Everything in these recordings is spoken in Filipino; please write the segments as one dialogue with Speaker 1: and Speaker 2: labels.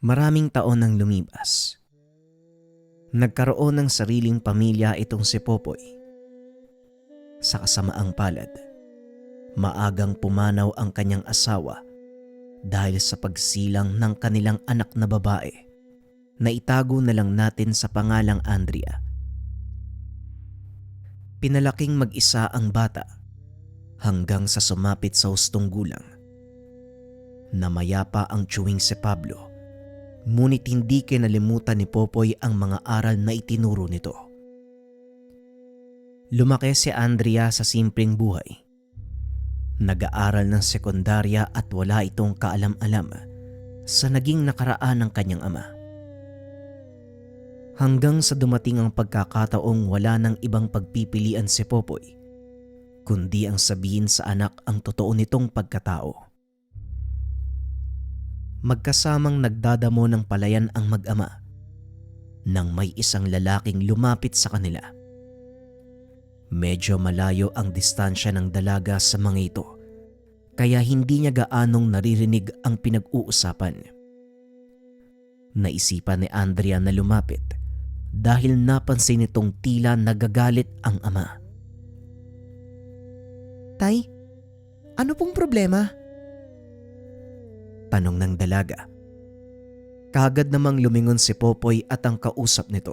Speaker 1: Maraming taon nang lumipas. Nagkaroon ng sariling pamilya itong si Popoy. Sa kasamaang palad, maagang pumanaw ang kanyang asawa dahil sa pagsilang ng kanilang anak na babae na itago na lang natin sa pangalang Andrea. Pinalaking mag-isa ang bata hanggang sa sumapit sa hustong gulang. Namayapa ang tiyuwing si Pablo, ngunit hindi kinalimutan ni Popoy ang mga aral na itinuro nito. Lumaki si Andrea sa simpleng buhay. Nag-aaral ng sekundarya at wala itong kaalam-alam sa naging nakaraan ng kanyang ama. Hanggang sa dumating ang pagkakataong wala ng ibang pagpipilian si Popoy, kundi ang sabihin sa anak ang totoo nitong pagkatao. Magkasamang nagdadamo ng palayan ang mag-ama nang may isang lalaking lumapit sa kanila. Medyo malayo ang distansya ng dalaga sa mga ito, kaya hindi niya gaanong naririnig ang pinag-uusapan. Naisipan ni Andrea na lumapit dahil napansin nitong tila nagagalit ang ama. "Tay, ano pong problema?" tanong ng dalaga. Kaagad namang lumingon si Popoy at ang kausap nito.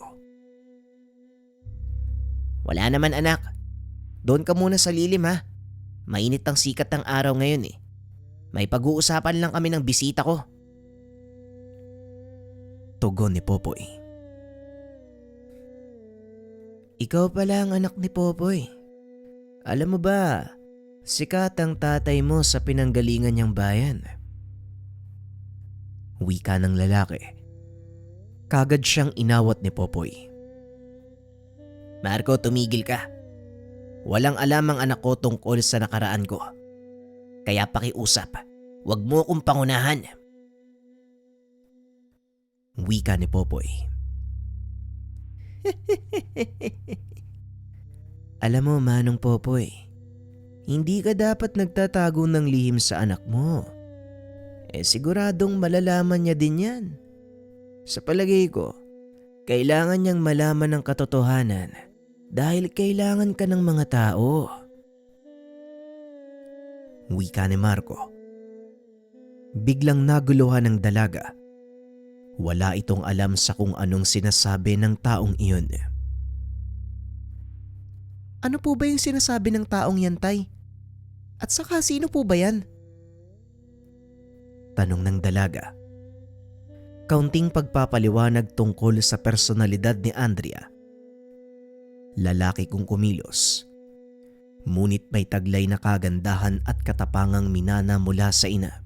Speaker 1: "Wala naman anak. Doon ka muna sa lilim ha. Mainit ang sikat ng araw ngayon eh. May pag-uusapan lang kami ng bisita ko." Tugon ni Popoy. "Ikaw pala ang anak ni Popoy. Alam mo ba, sikat ang tatay mo sa pinanggalingan niyang bayan." Wika ng lalaki. Kagad siyang inawat ni Popoy. "Marco, tumigil ka. Walang alam ang anak ko tungkol sa nakaraan ko. Kaya pakiusap, wag mo akong pangunahan." Wika ni Popoy. "Alam mo, Manong Popoy, hindi ka dapat nagtatago ng lihim sa anak mo. Siguradong malalaman niya din yan. Sa palagay ko, kailangan niyang malaman ang katotohanan dahil kailangan ka ng mga tao." Wika ni Marco. Biglang naguluhan ng dalaga. Wala itong alam sa kung anong sinasabi ng taong iyon. "Ano po ba yung sinasabi ng taong yan, Tay? At saka sino po ba yan?" tanong ng dalaga. Kaunting pagpapaliwanag tungkol sa personalidad ni Andrea. Lalaki kung kumilos, ngunit may taglay na kagandahan at katapangang minana mula sa ina.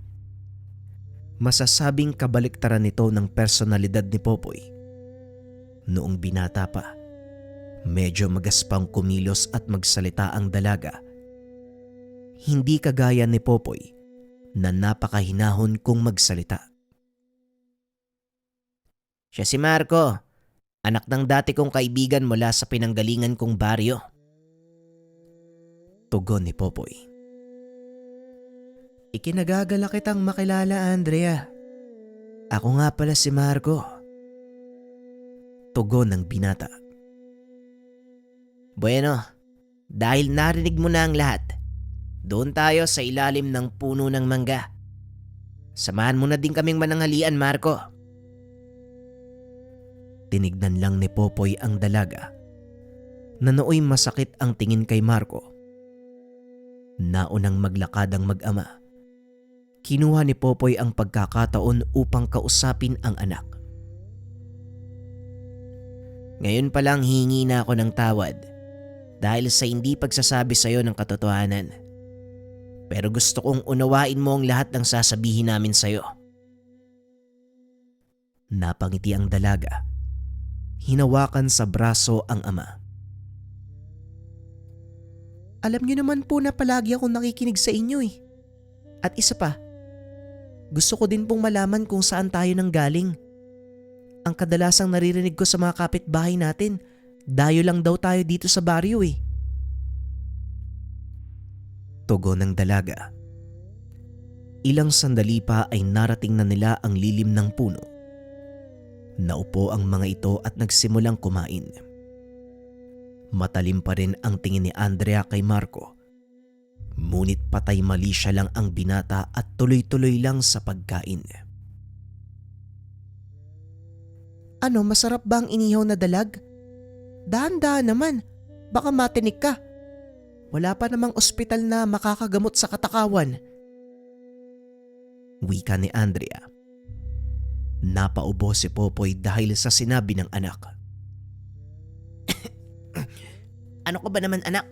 Speaker 1: Masasabing kabaliktaran nito ng personalidad ni Popoy. Noong binata pa, medyo magaspang kumilos at magsalita ang dalaga. Hindi kagaya ni Popoy na napakahinahon kung magsalita. "Siya si Marco, anak ng dati kong kaibigan mula sa pinanggalingan kong baryo." Tugon ni Popoy. "Ikinagagala kitang makilala, Andrea. Ako nga pala si Marco." Tugon ng binata. "Bueno, dahil narinig mo na ang lahat, doon tayo sa ilalim ng puno ng mangga. Samahan mo na din kaming mananghalian, Marco." Tinignan lang ni Popoy ang dalaga na nooy masakit ang tingin kay Marco. Naunang maglakad ang mag-ama. Kinuha ni Popoy ang pagkakataon upang kausapin ang anak. "Ngayon pa lang hihingi na ako ng tawad dahil sa hindi pagsasabi sa iyo ng katotohanan. Pero gusto kong unawain mo ang lahat ng sasabihin namin sa iyo." Napangiti ang dalaga. Hinawakan sa braso ang ama. "Alam niyo naman po na palagi akong nakikinig sa inyo eh. At isa pa, gusto ko din pong malaman kung saan tayo nanggaling. Ang kadalasang naririnig ko sa mga kapitbahay natin, dayo lang daw tayo dito sa baryo eh." Tugon ng dalaga. Ilang sandali pa ay narating na nila ang lilim ng puno Naupo ang mga ito at nagsimulang kumain. Matalim pa rin ang tingin ni Andrea kay Marco. Ngunit patay mali siya lang ang binata at tuloy-tuloy lang sa pagkain.
Speaker 2: Ano, masarap ba ang inihaw na dalag? Dahan-dahan naman, baka matinik ka. Wala pa namang ospital na makakagamot sa katakawan.
Speaker 1: Wika ni Andrea. Napaubo si Popoy dahil sa sinabi ng anak.
Speaker 2: Ano ka ba naman anak?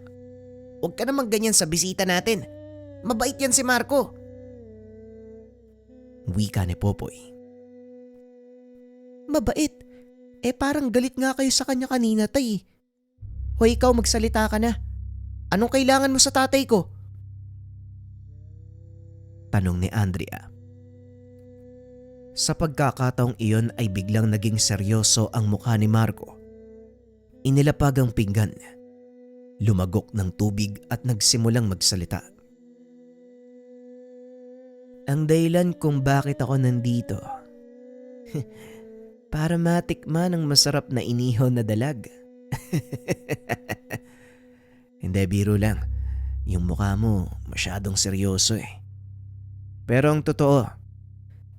Speaker 2: Huwag ka naman ganyan sa bisita natin. Mabait yan si Marco.
Speaker 1: Wika ni Popoy.
Speaker 2: Mabait? Parang galit nga kayo sa kanya kanina, tay. Hoy, ikaw magsalita ka na. Anong kailangan mo sa tatay ko?
Speaker 1: Tanong ni Andrea. Sa pagkakataong iyon ay biglang naging seryoso ang mukha ni Marco. Inilapag ang pinggan, lumagok ng tubig at nagsimulang magsalita. Ang dahilan kung bakit ako nandito, para matikman ang masarap na inihaw na dalag. Hindi, biro lang. Yung mukha mo masyadong seryoso eh. Pero ang totoo,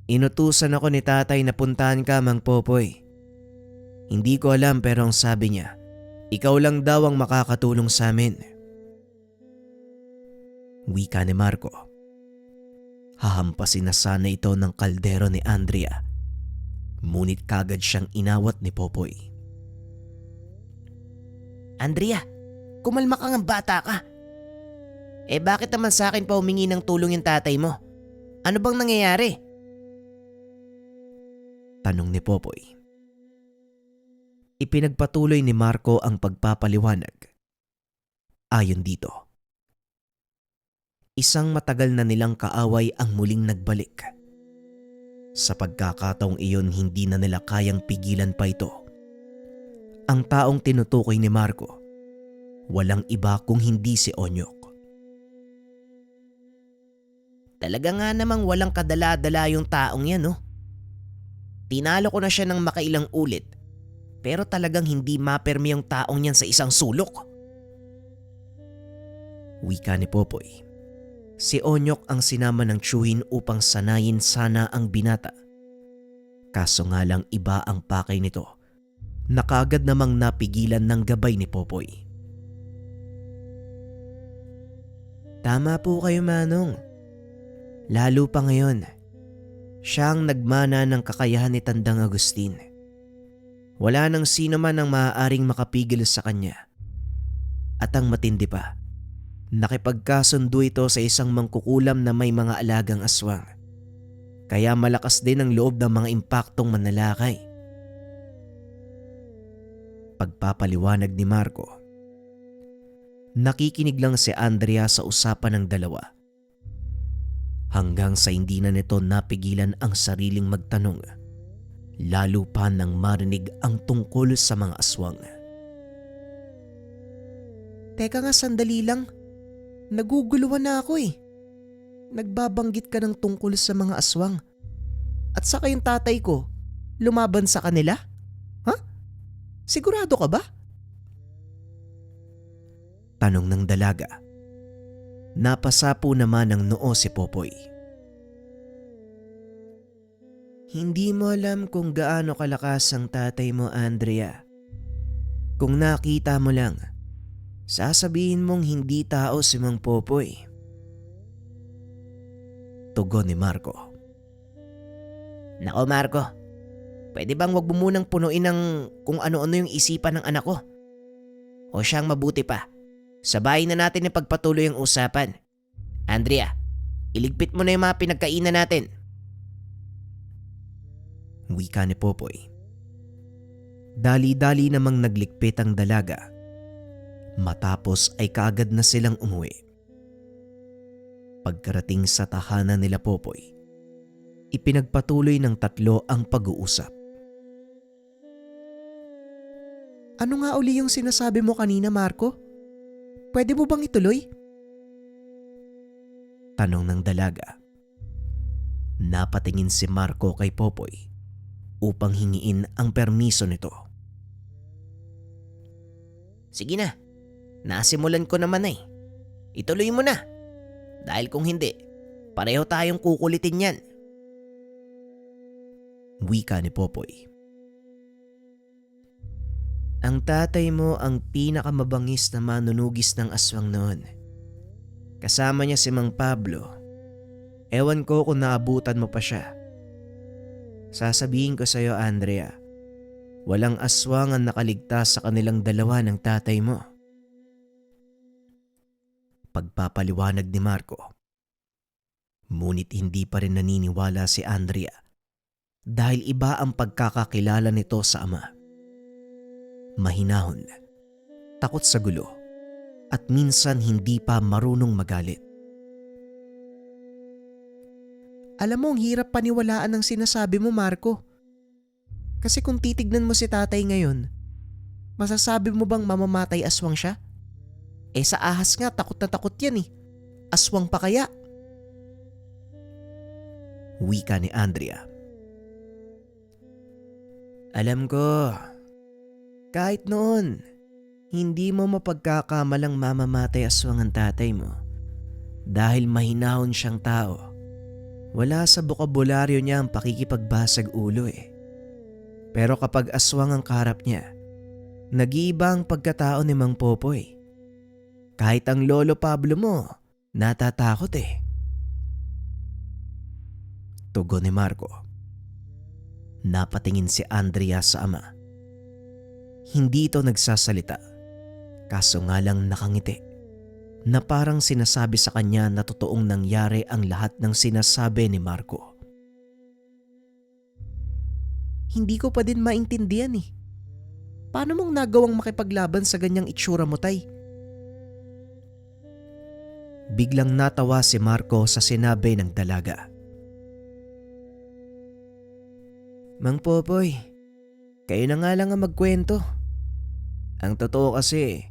Speaker 1: inutusan ako ni tatay na puntahan ka, Mang Popoy. Hindi ko alam pero ang sabi niya, ikaw lang daw ang makakatulong sa amin. Wika ni Marco. Hahampasin na sana ito ng kaldero ni Andrea. Ngunit kagad siyang inawat ni Popoy.
Speaker 2: Andrea, kumalma ka ng bata ka. Bakit naman sa akin pa humingi ng tulong yung tatay mo? Ano bang nangyayari?
Speaker 1: Tanong ni Popoy. Ipinagpatuloy ni Marco ang pagpapaliwanag. Ayon dito, isang matagal na nilang kaaway ang muling nagbalik. Sa pagkakataong iyon hindi na nila kayang pigilan pa ito. Ang taong tinutukoy ni Marco, walang iba kung hindi si Onyok.
Speaker 2: Talaga nga namang walang kadala-dala yung taong yan, no? Tinalo ko na siya ng makailang ulit, pero talagang hindi mapermi yung taong yan sa isang sulok.
Speaker 1: Wika ni Popoy. Si Onyok ang sinama ng tiyuhin upang sanayin sana ang binata. Kaso nga lang iba ang pakay nito, na kaagad namang napigilan ng gabay ni Popoy. Tama po kayo, Manong. Lalo pa ngayon, siya ang nagmana ng kakayahan ni Tandang Agustin. Wala nang sino man ang maaaring makapigil sa kanya. At ang matindi pa, nakipagkasundo ito sa isang mangkukulam na may mga alagang aswang. Kaya malakas din ang loob ng mga impaktong manlalakay. Pagpapaliwanag ni Marco. Nakikinig lang si Andrea sa usapan ng dalawa. Hanggang sa hindi na nito napigilan ang sariling magtanong, lalo pa nang marinig ang tungkol sa mga aswang.
Speaker 2: Teka nga, sandali lang. Naguguluhan na ako eh. Nagbabanggit ka ng tungkol sa mga aswang. At saka yung tatay ko, lumaban sa kanila? Ha? Sigurado ka ba?
Speaker 1: Tanong ng dalaga. Napasapo naman ng noo si Popoy. Hindi mo alam kung gaano kalakas ang tatay mo, Andrea. Kung nakita mo lang, sasabihin mong hindi tao si Mang Popoy. Tugon ni Marco.
Speaker 2: Nako Marco, pwede bang wag mo munang punuin ng kung ano-ano yung isipan ng anak ko? O siyang mabuti pa, sabayin na natin yung pagpatuloy ang usapan. Andrea, iligpit mo na yung mga pinagkainan natin.
Speaker 1: Wika ni Popoy. Dali-dali namang nagligpit ang dalaga. Matapos ay kaagad na silang umuwi. Pagkarating sa tahanan nila Popoy, ipinagpatuloy ng tatlo ang pag-uusap.
Speaker 2: Ano nga uli yung sinasabi mo kanina, Marco? Pwede mo bang ituloy?
Speaker 1: Tanong ng dalaga. Napatingin si Marco kay Popoy. upang hingiin ang permiso nito.
Speaker 2: Sige na, nasimulan ko naman eh. Ituloy mo na. Dahil kung hindi, pareho tayong kukulitin yan.
Speaker 1: Wika ni Popoy. Ang tatay mo ang pinakamabangis na manunugis ng aswang noon. Kasama niya si Mang Pablo. Ewan ko kung naabutan mo pa siya. Sasabihin ko sa iyo, Andrea, walang aswang ang nakaligtas sa kanilang dalawa ng tatay mo. Pagpapaliwanag ni Marco. Ngunit hindi pa rin naniniwala si Andrea dahil iba ang pagkakakilala nito sa ama. Mahinahon, takot sa gulo, at minsan hindi pa marunong magalit. Alam mo, ang hirap paniwalaan ng sinasabi mo, Marco. Kasi kung titignan mo si tatay ngayon, masasabi mo bang mamamatay aswang siya? Eh sa ahas nga, takot na takot yan eh. Aswang pa kaya? Wika ni Andrea. Alam ko, kahit noon, hindi mo mapagkakamalang mamamatay aswang ang tatay mo dahil mahinahon siyang tao. Wala sa bokabularyo niya ang pakikipagbasag ulo eh. Pero kapag aswang ang kaharap niya, nag-iiba ang pagkatao ni Mang Popoy. Kahit ang lolo Pablo mo, natatakot eh. Tugon ni Marco. Napatingin si Andrea sa ama. Hindi ito nagsasalita, kaso nga lang nakangiti na parang sinasabi sa kanya na totoong nangyari ang lahat ng sinasabi ni Marco. Hindi ko pa din maintindihan eh. Paano mong nagawang makipaglaban sa ganyang itsura mo, tay? Biglang natawa si Marco sa sinabi ng dalaga. Mang Popoy, kayo na nga lang ang magkwento. Ang totoo kasi,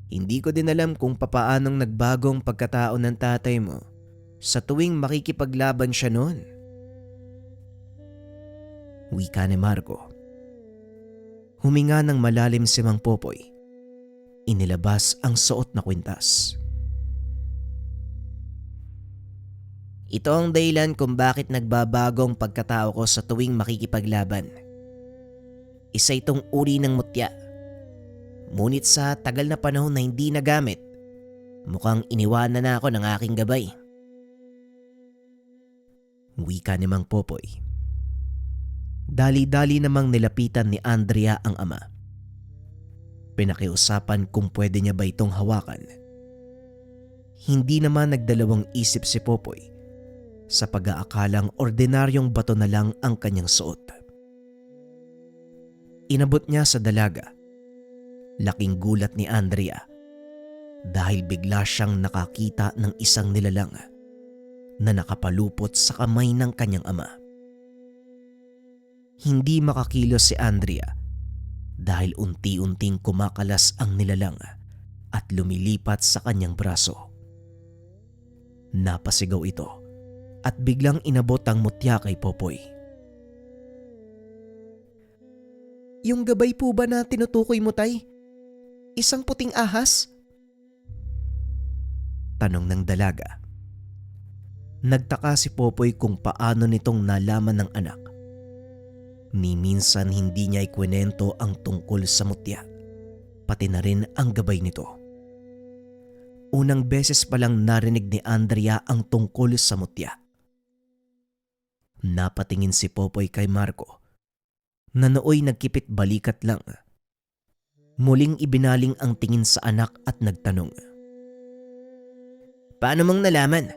Speaker 1: hindi ko din alam kung papaanong nagbagong pagkatao ng tatay mo sa tuwing makikipaglaban siya noon. Wika ni Marco. Huminga ng malalim si Mang Popoy. Inilabas ang suot na kwintas.
Speaker 2: Ito ang dahilan kung bakit nagbabago ang pagkatao ko sa tuwing makikipaglaban. Isa itong uri ng mutya. Ngunit sa tagal na panahon na hindi nagamit, mukhang iniwanan na ako ng aking gabay.
Speaker 1: Wika ni Mang Popoy. Dali-dali namang nilapitan ni Andrea ang ama. Pinakiusapan kung pwede niya ba itong hawakan. Hindi naman nagdalawang isip si Popoy sa pag-aakalang ordinaryong bato na lang ang kanyang suot. Inabot niya sa dalaga. Laking gulat ni Andrea dahil bigla siyang nakakita ng isang nilalang na nakapalupot sa kamay ng kanyang ama. Hindi makakilos si Andrea dahil unti-unting kumakalas ang nilalang at lumilipat sa kanyang braso. Napasigaw ito at biglang inabot ang mutya kay Popoy. Yung gabay po ba na tinutukoy mo, tay? Isang puting ahas? Tanong ng dalaga. Nagtaka si Popoy kung paano nitong nalaman ng anak. Ni minsan hindi niya ikwento ang tungkol sa mutya, pati na rin ang gabay nito. Unang beses palang narinig ni Andrea ang tungkol sa mutya. Napatingin si Popoy kay Marco na nooy nagkipit balikat lang. Muling ibinaling ang tingin sa anak at nagtanong.
Speaker 2: Paano mong nalaman?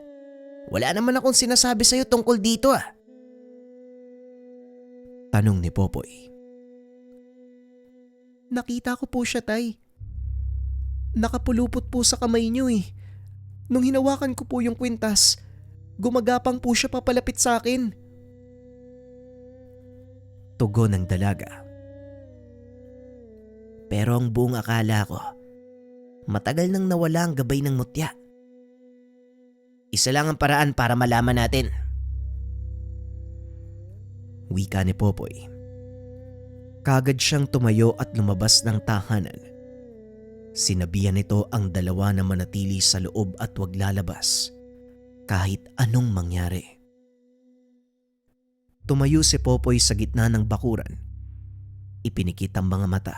Speaker 2: Wala naman akong sinasabi sa'yo tungkol dito ah.
Speaker 1: Tanong ni Popoy. Nakita ko po siya, tay. Nakapulupot po sa kamay niyo eh. Nung hinawakan ko po yung kwintas, gumagapang po siya papalapit sa akin. Tugon ng dalaga.
Speaker 2: Pero ang buong akala ko, matagal nang nawala ang gabay ng mutya. Isa lang ang paraan para malaman natin.
Speaker 1: Wika ni Popoy. Kagad siyang tumayo at lumabas ng tahanan. Sinabihan nito ang dalawa na manatili sa loob at huwag lalabas kahit anong mangyari. Tumayo si Popoy sa gitna ng bakuran. Ipinikit ang mga mata.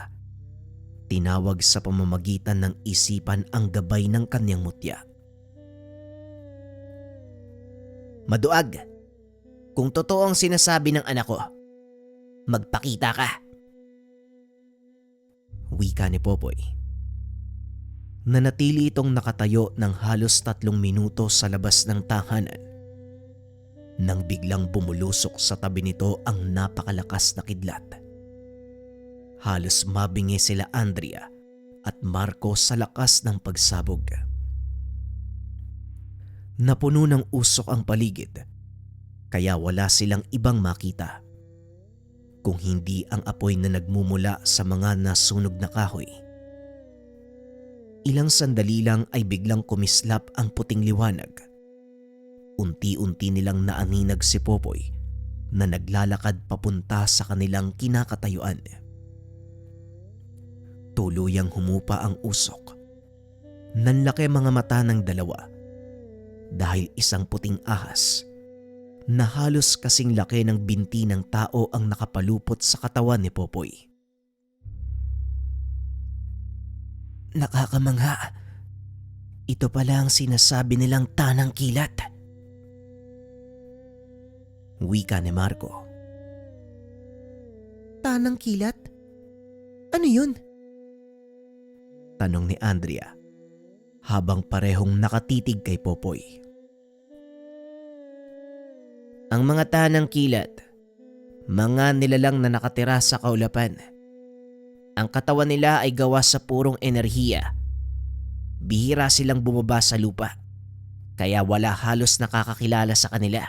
Speaker 1: Tinawag sa pamamagitan ng isipan ang gabay ng kanyang mutya.
Speaker 2: Maduag, kung totoo ang sinasabi ng anak ko, magpakita ka.
Speaker 1: Wika ni Popoy. Nanatili itong nakatayo ng halos 3 minuto sa labas ng tahanan nang biglang bumulusok sa tabi nito ang napakalakas na kidlat. Halos mabingi sila Andrea at Marco sa lakas ng pagsabog. Napuno ng usok ang paligid kaya wala silang ibang makita kung hindi ang apoy na nagmumula sa mga nasunog na kahoy. Ilang sandali lang ay biglang kumislap ang puting liwanag. Unti-unti nilang naaninag si Popoy na naglalakad papunta sa kanilang kinakatayuan. Tuluyang humupa ang usok. Nanlaki mga mata ng dalawa dahil isang puting ahas na halos kasing laki ng binti ng tao ang nakapalupot sa katawan ni Popoy.
Speaker 2: Nakakamangha. Ito pala ang sinasabi nilang tanang kilat.
Speaker 1: Wika ni Marco.
Speaker 2: Tanang kilat? Ano yun?
Speaker 1: Tanong ni Andrea habang parehong nakatitig kay Popoy.
Speaker 2: Ang mga tanang kilat, mga nilalang na nakatira sa kaulapan. Ang katawan nila ay gawa sa purong enerhiya. Bihira silang bumaba sa lupa, kaya wala halos nakakakilala sa kanila.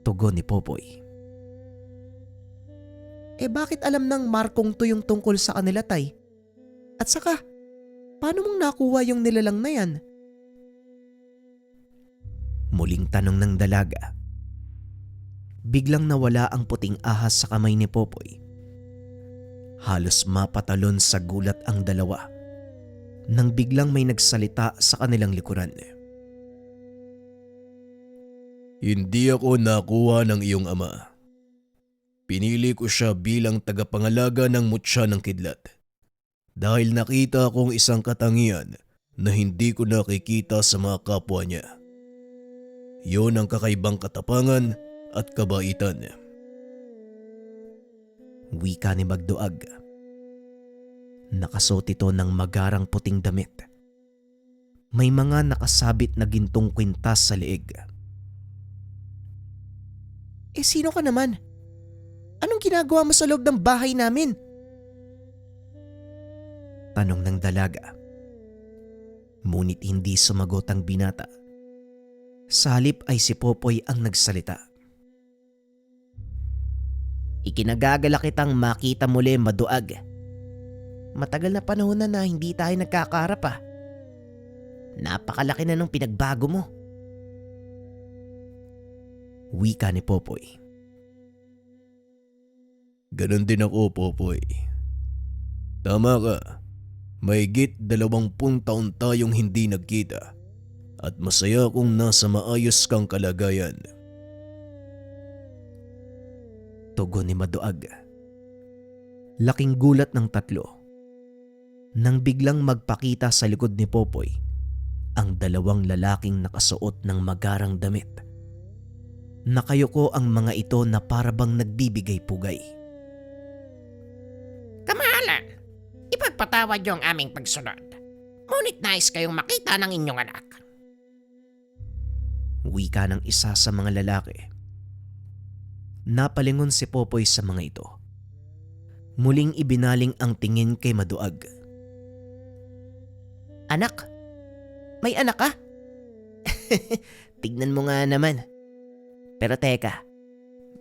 Speaker 1: Tugon ni Popoy.
Speaker 2: Bakit alam ng Markong to yung tungkol sa kanila, Tay? At saka, paano mong nakuha yung nilalang na yan?
Speaker 1: Muling tanong ng dalaga. Biglang nawala ang puting ahas sa kamay ni Popoy. Halos mapatalon sa gulat ang dalawa nang biglang may nagsalita sa kanilang likuran.
Speaker 3: Hindi ako nakuha ng iyong ama. Pinili ko siya bilang tagapangalaga ng mutya ng kidlat dahil nakita kong isang katangian na hindi ko nakikita sa mga kapwa niya. Yon ang kakaibang katapangan at kabaitan.
Speaker 1: Wika ni Magduag. Nakasuot ito ng magarang puting damit. May mga nakasabit na gintong kwintas sa leeg.
Speaker 2: Sino ka naman? Anong ginagawa mo sa loob ng bahay namin?
Speaker 1: Tanong ng dalaga. Ngunit hindi sumagot ang binata. Sa halip ay si Popoy ang nagsalita.
Speaker 2: Ikinagagala kitang makita muli, Maduag. Matagal na panahon na hindi tayo nagkakaharap ah. Napakalaki na nung pinagbago mo.
Speaker 1: Wika ni Popoy.
Speaker 3: Ganon din ako, Popoy. Tama ka. Mahigit 20 taon tayong hindi nagkita at masaya kung nasa maayos kang kalagayan.
Speaker 1: Tugon ni Maduag. Laking gulat ng tatlo nang biglang magpakita sa likod ni Popoy ang dalawang lalaking nakasuot ng magarang damit. Nakayuko ang mga ito na parabang nagbibigay pugay.
Speaker 4: Kamahalan, ipagpatawad niyo ang aming pagsunod. Ngunit nais kayong makita ng inyong anak.
Speaker 1: Wika ng isa sa mga lalaki. Napalingon si Popoy sa mga ito. Muling ibinaling ang tingin kay Maduag.
Speaker 2: Anak? May anak ka? Tignan mo nga naman. Pero teka,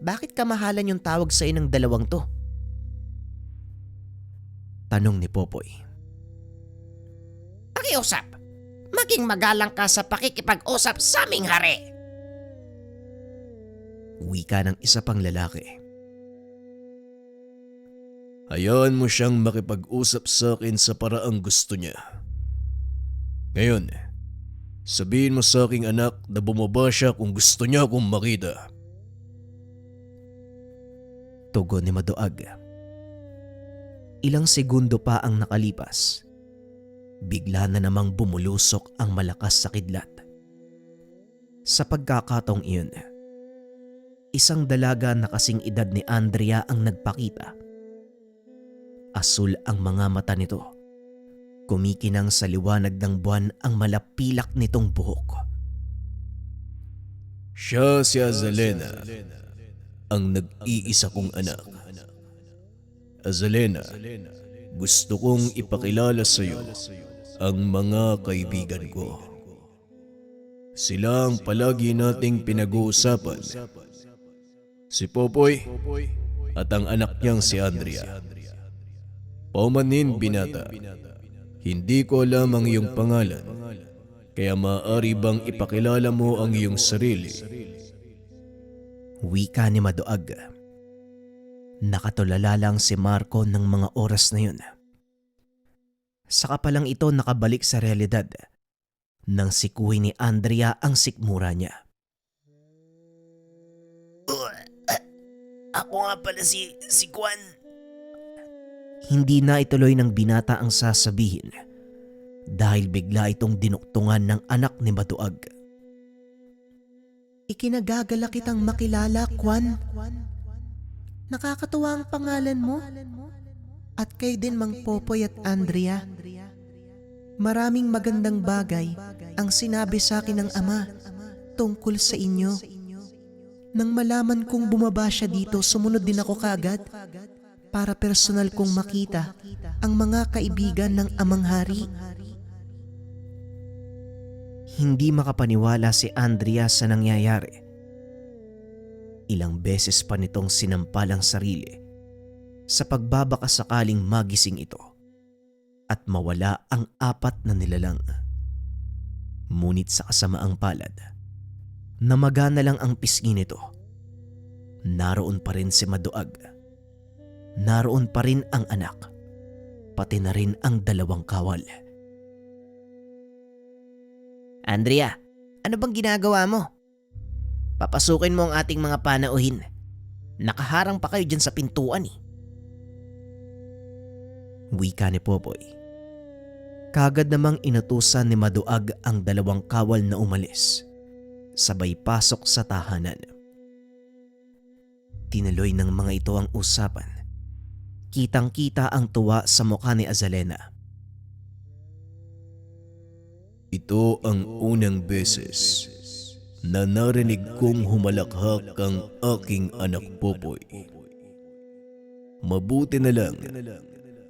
Speaker 2: bakit kamahalan yung tawag sa ng dalawang to?
Speaker 1: Tanong ni Popoy.
Speaker 4: Pakiusap, maging magalang ka sa pakikipag-usap sa aming hari.
Speaker 1: Wika ng isa pang lalaki.
Speaker 3: Hayaan mo siyang makipag-usap sa akin sa paraang gusto niya. Ngayon, sabihin mo sa aking anak na bumaba siya kung gusto niya akong makita.
Speaker 1: Tugon ni Maduag. Ilang segundo pa ang nakalipas. Bigla na namang bumulusok ang malakas sa kidlat. Sa pagkakataong iyon, isang dalaga na kasing edad ni Andrea ang nagpakita. Asul ang mga mata nito. Kumikinang sa liwanag ng buwan ang malapilak nitong buhok.
Speaker 3: Siya si Azalena, ang nag-iisa kong anak. Azalena, gusto kong ipakilala sa iyo ang mga kaibigan ko. Sila ang palagi nating pinag-uusapan. Si Popoy at ang anak niyang si Andrea. Paumanin binata, hindi ko alam ang iyong pangalan, kaya maaari bang ipakilala mo ang iyong sarili?
Speaker 1: Wika ni Maduag. Nakatulala lang si Marco ng mga oras na yun. Saka pa lang ito nakabalik sa realidad nang sikuhin ni Andrea ang sikmura niya.
Speaker 2: Ako nga pala si Juan.
Speaker 1: Hindi na ituloy ng binata ang sasabihin dahil bigla itong dinuktungan ng anak ni Maduag.
Speaker 5: Ikinagagala kitang makilala, Juan. Nakakatuwa ang pangalan mo. At kayo din, Mang Popoy at Andrea. Maraming magandang bagay ang sinabi sa akin ng ama tungkol sa inyo. Nang malaman kong bumaba siya dito, sumunod din ako kaagad para personal kong makita ang mga kaibigan ng amang hari.
Speaker 1: Hindi makapaniwala si Andrea sa nangyayari. Ilang beses pa nitong sinampal ang sarili sa pagbabakasakaling magising ito at mawala ang apat na nilalang. Ngunit sa kasamaang palad, namagana lang ang pisngi nito. Naroon pa rin si Maduag. Naroon pa rin ang anak, pati na rin ang dalawang kawal.
Speaker 2: Andrea, ano bang ginagawa mo? Papasukin mo ang ating mga panauhin. Nakaharang pa kayo dyan sa pintuan eh.
Speaker 1: Wika ni Popoy. Kagad namang inutusan ni Maduag ang dalawang kawal na umalis. Sabay pasok sa tahanan. Tinuloy ng mga ito ang usapan. Kitang-kita ang tuwa sa mukha ni Azalena.
Speaker 3: Ito ang unang beses na narinig kong humalakhak ang aking anak Popoy. Mabuti na lang,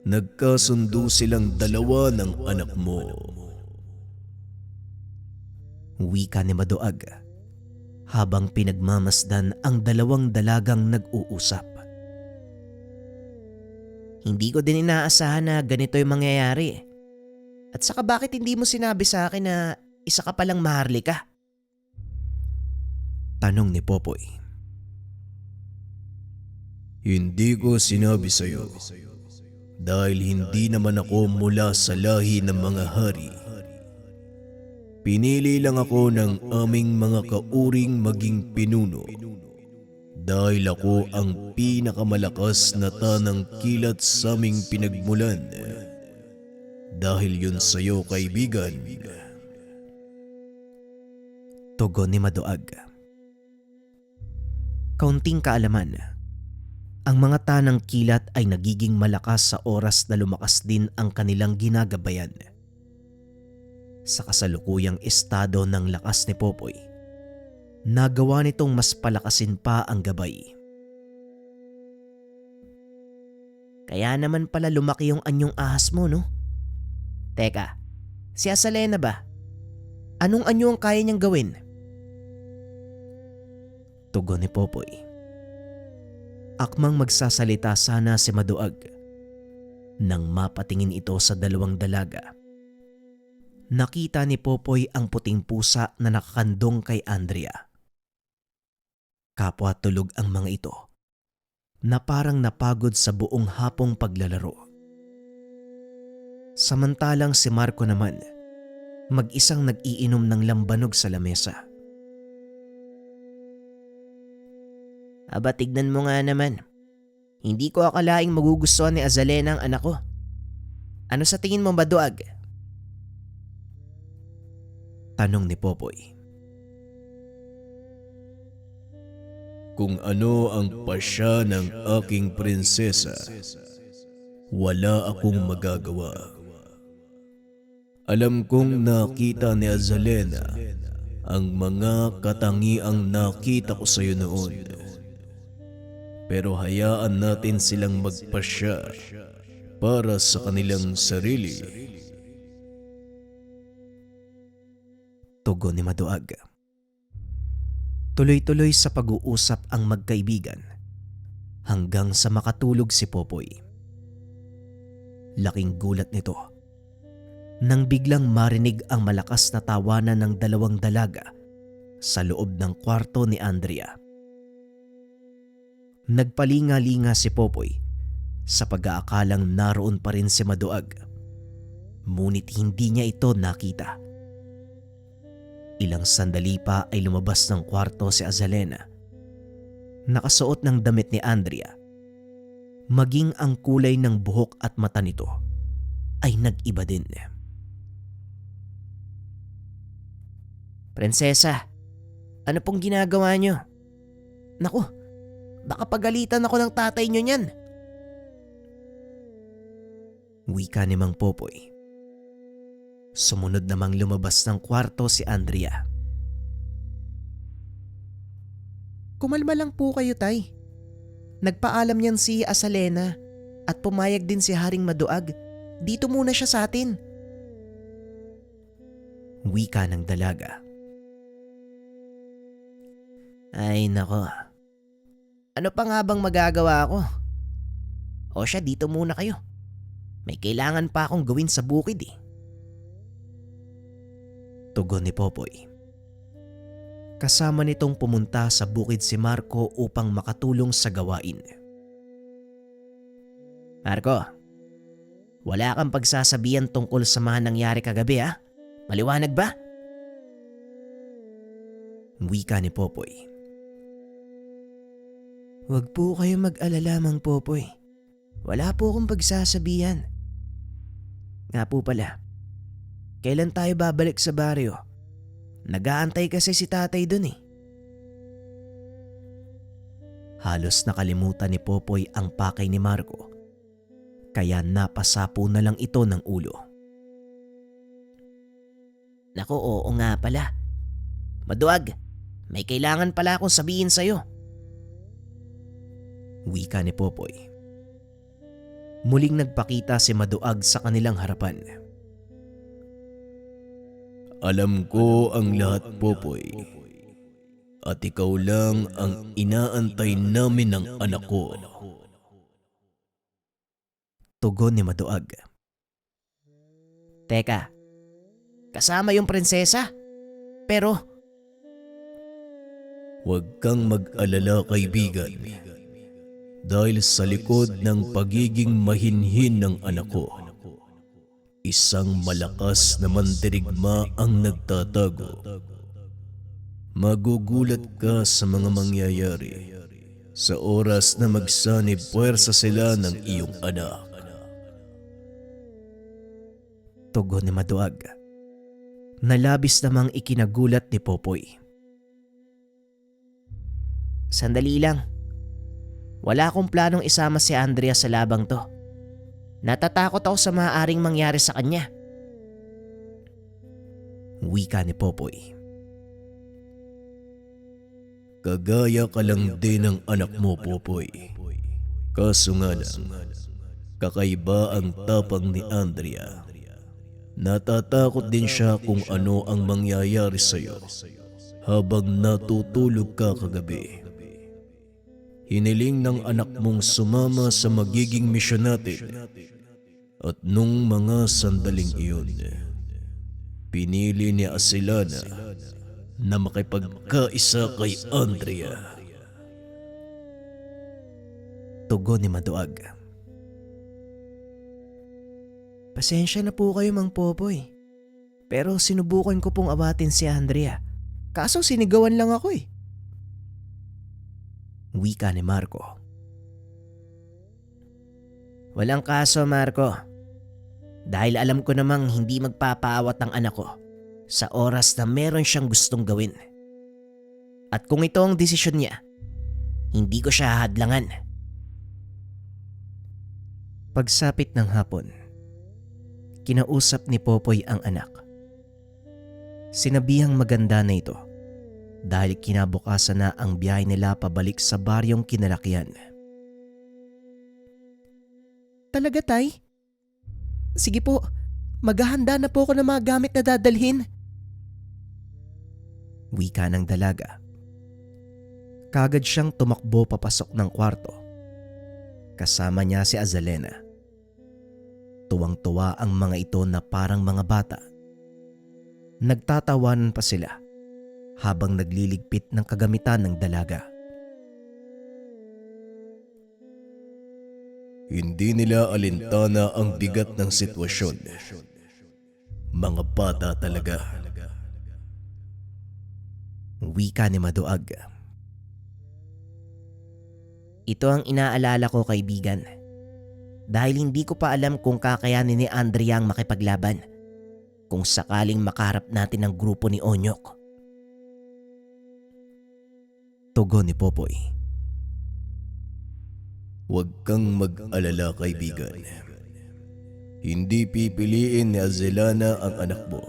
Speaker 3: nagkasundo silang dalawa ng anak mo.
Speaker 1: Wika ni Maduag habang pinagmamasdan ang dalawang dalagang nag-uusap.
Speaker 2: Hindi ko din inaasahan na ganito yung mangyayari. At saka bakit hindi mo sinabi sa akin na isa ka palang maharlika?
Speaker 1: Tanong ni Popoy.
Speaker 3: Hindi ko sinabi sa iyo dahil hindi naman ako mula sa lahi ng mga hari. Pinili lang ako ng aming mga kauring maging pinuno dahil ako ang pinakamalakas na tanang kilat sa aming pinagmulan. Dahil yun sa'yo, kaibigan.
Speaker 1: Tugon ni Maduag. Kaunting kaalaman, ang mga tanang kilat ay nagiging malakas sa oras na lumakas din ang kanilang ginagabayan. Sa kasalukuyang estado ng lakas ni Popoy, nagawa nitong mas palakasin pa ang gabay.
Speaker 2: Kaya naman pala lumaki yung anyong ahas mo, no? Teka, si Azalena ba? Anong anyo ang kaya niyang gawin?
Speaker 1: Tugon ni Popoy. Akmang magsasalita sana si Maduag nang mapatingin ito sa dalawang dalaga. Nakita ni Popoy ang puting pusa na nakakandong kay Andrea. Kapwa tulog ang mga ito na parang napagod sa buong hapong paglalaro. Samantalang si Marco naman, mag-isang nag-iinom ng lambanog sa lamesa.
Speaker 2: Aba, tignan mo nga naman. Hindi ko akalaing magugustuhan ni Azalena ang anak ko. Ano sa tingin mo, Maduag?
Speaker 1: Tanong ni Popoy.
Speaker 3: Kung ano ang pasya ng aking prinsesa, wala akong magagawa. Alam kong nakita ni Azalena ang mga katangiang nakita ko sa iyo noon. Pero hayaan natin silang magpasya para sa kanilang sarili.
Speaker 1: Tugon ni Maduag. Tuloy-tuloy sa pag-uusap ang magkaibigan hanggang sa makatulog si Popoy. Laking gulat nito nang biglang marinig ang malakas na tawanan ng dalawang dalaga sa loob ng kwarto ni Andrea. Nagpalinga-linga si Popoy sa pag-aakalang naroon pa rin si Maduag. Ngunit hindi niya ito nakita. Ilang sandali pa ay lumabas ng kwarto si Azalena. Nakasuot ng damit ni Andrea. Maging ang kulay ng buhok at mata nito ay nag-iba din.
Speaker 2: Prinsesa, ano pong ginagawa niyo? Naku, baka pagalitan ako ng tatay niyo niyan.
Speaker 1: Wika ni Mang Popoy. Sumunod namang lumabas ng kwarto si Andrea.
Speaker 5: Kumalma lang po kayo, Tay. Nagpaalam niyan si Azalena at pumayag din si Haring Maduag. Dito muna siya sa atin.
Speaker 1: Wika ng dalaga.
Speaker 2: Ay nako, ano pa nga bang magagawa ko? O siya, dito muna kayo. May kailangan pa akong gawin sa bukid eh.
Speaker 1: Tugon ni Popoy. Kasama nitong pumunta sa bukid si Marco upang makatulong sa gawain.
Speaker 2: Marco, wala kang pagsasabihan tungkol sa mga nangyari kagabi ha? Maliwanag ba?
Speaker 1: Wika ni Popoy.
Speaker 5: Huwag po kayo mag-alala, Mang Popoy. Wala po akong pagsasabihan. Nga po pala, kailan tayo babalik sa baryo? Nag-aantay kasi si tatay dun eh.
Speaker 1: Halos nakalimutan ni Popoy ang pakay ni Marco, kaya napasapo na lang ito ng ulo.
Speaker 2: Naku, oo nga pala. Maduag, may kailangan pala akong sabihin sa'yo.
Speaker 1: Wika ni Popoy. Muling nagpakita si Maduag sa kanilang harapan.
Speaker 3: Alam ko ang lahat, Popoy. At ikaw lang ang inaantay namin ng anak ko.
Speaker 1: Tugon ni Maduag.
Speaker 2: Teka, kasama yung prinsesa? Pero
Speaker 3: Huwag kang mag-alala, kaibigan. Dahil sa likod ng pagiging mahinhin ng anak ko, isang malakas na mandirigma ang nagtatago. Magugulat ka sa mga mangyayari sa oras na magsanib puwersa sila ng iyong anak.
Speaker 1: Tugon ni Maduag. Nalabis namang ikinagulat ni Popoy.
Speaker 2: sandali lang. Wala akong planong isama si Andrea sa labang to. Natatakot ako sa maaaring mangyari sa kanya.
Speaker 1: Wika ni Popoy.
Speaker 3: Kagaya ka lang din ng anak mo, Popoy. Kaso nga lang, kakaiba ang tapang ni Andrea. Natatakot din siya kung ano ang mangyayari sa'yo habang natutulog ka kagabi. Hiniling ng anak mong sumama sa magiging misyon natin at nung mga sandaling iyon, pinili ni Azalena na makipagkaisa kay Andrea.
Speaker 1: Tugon ni Maduag.
Speaker 5: Pasensya na po kayo, Mang Popoy. Pero sinubukan ko pong awatin si Andrea. Kaso sinigawan lang ako eh.
Speaker 1: Wika ni Marco.
Speaker 2: Walang kaso, Marco. Dahil alam ko namang hindi magpapaawat ang anak ko sa oras na meron siyang gustong gawin. At kung ito ang desisyon niya, hindi ko siya hadlangan.
Speaker 1: Pagsapit ng hapon, kinausap ni Popoy ang anak. Sinabihang maganda na ito dahil kinabukasan na ang biyahe nila pabalik sa baryong kinalakihan.
Speaker 5: Talaga, Tay? Sige po, maghahanda na po ako ng mga gamit na dadalhin.
Speaker 1: Wika ng dalaga. Kagad siyang tumakbo papasok ng kwarto. Kasama niya si Azalena. Tuwang-tuwa ang mga ito na parang mga bata. Nagtatawanan pa sila habang nagliligpit ng kagamitan ng dalaga.
Speaker 3: Hindi nila alintana ang bigat ng sitwasyon. Mga bata talaga.
Speaker 1: Wika ni Maduag.
Speaker 2: Ito ang inaalala ko, kaibigan. Dahil hindi ko pa alam kung kakayanin ni Andrea ang makipaglaban kung sakaling makaharap natin ang grupo ni Onyok.
Speaker 1: Tugon ni Popoy.
Speaker 3: Huwag kang mag-alala, kaibigan. Hindi pipiliin ni Azelana ang anak mo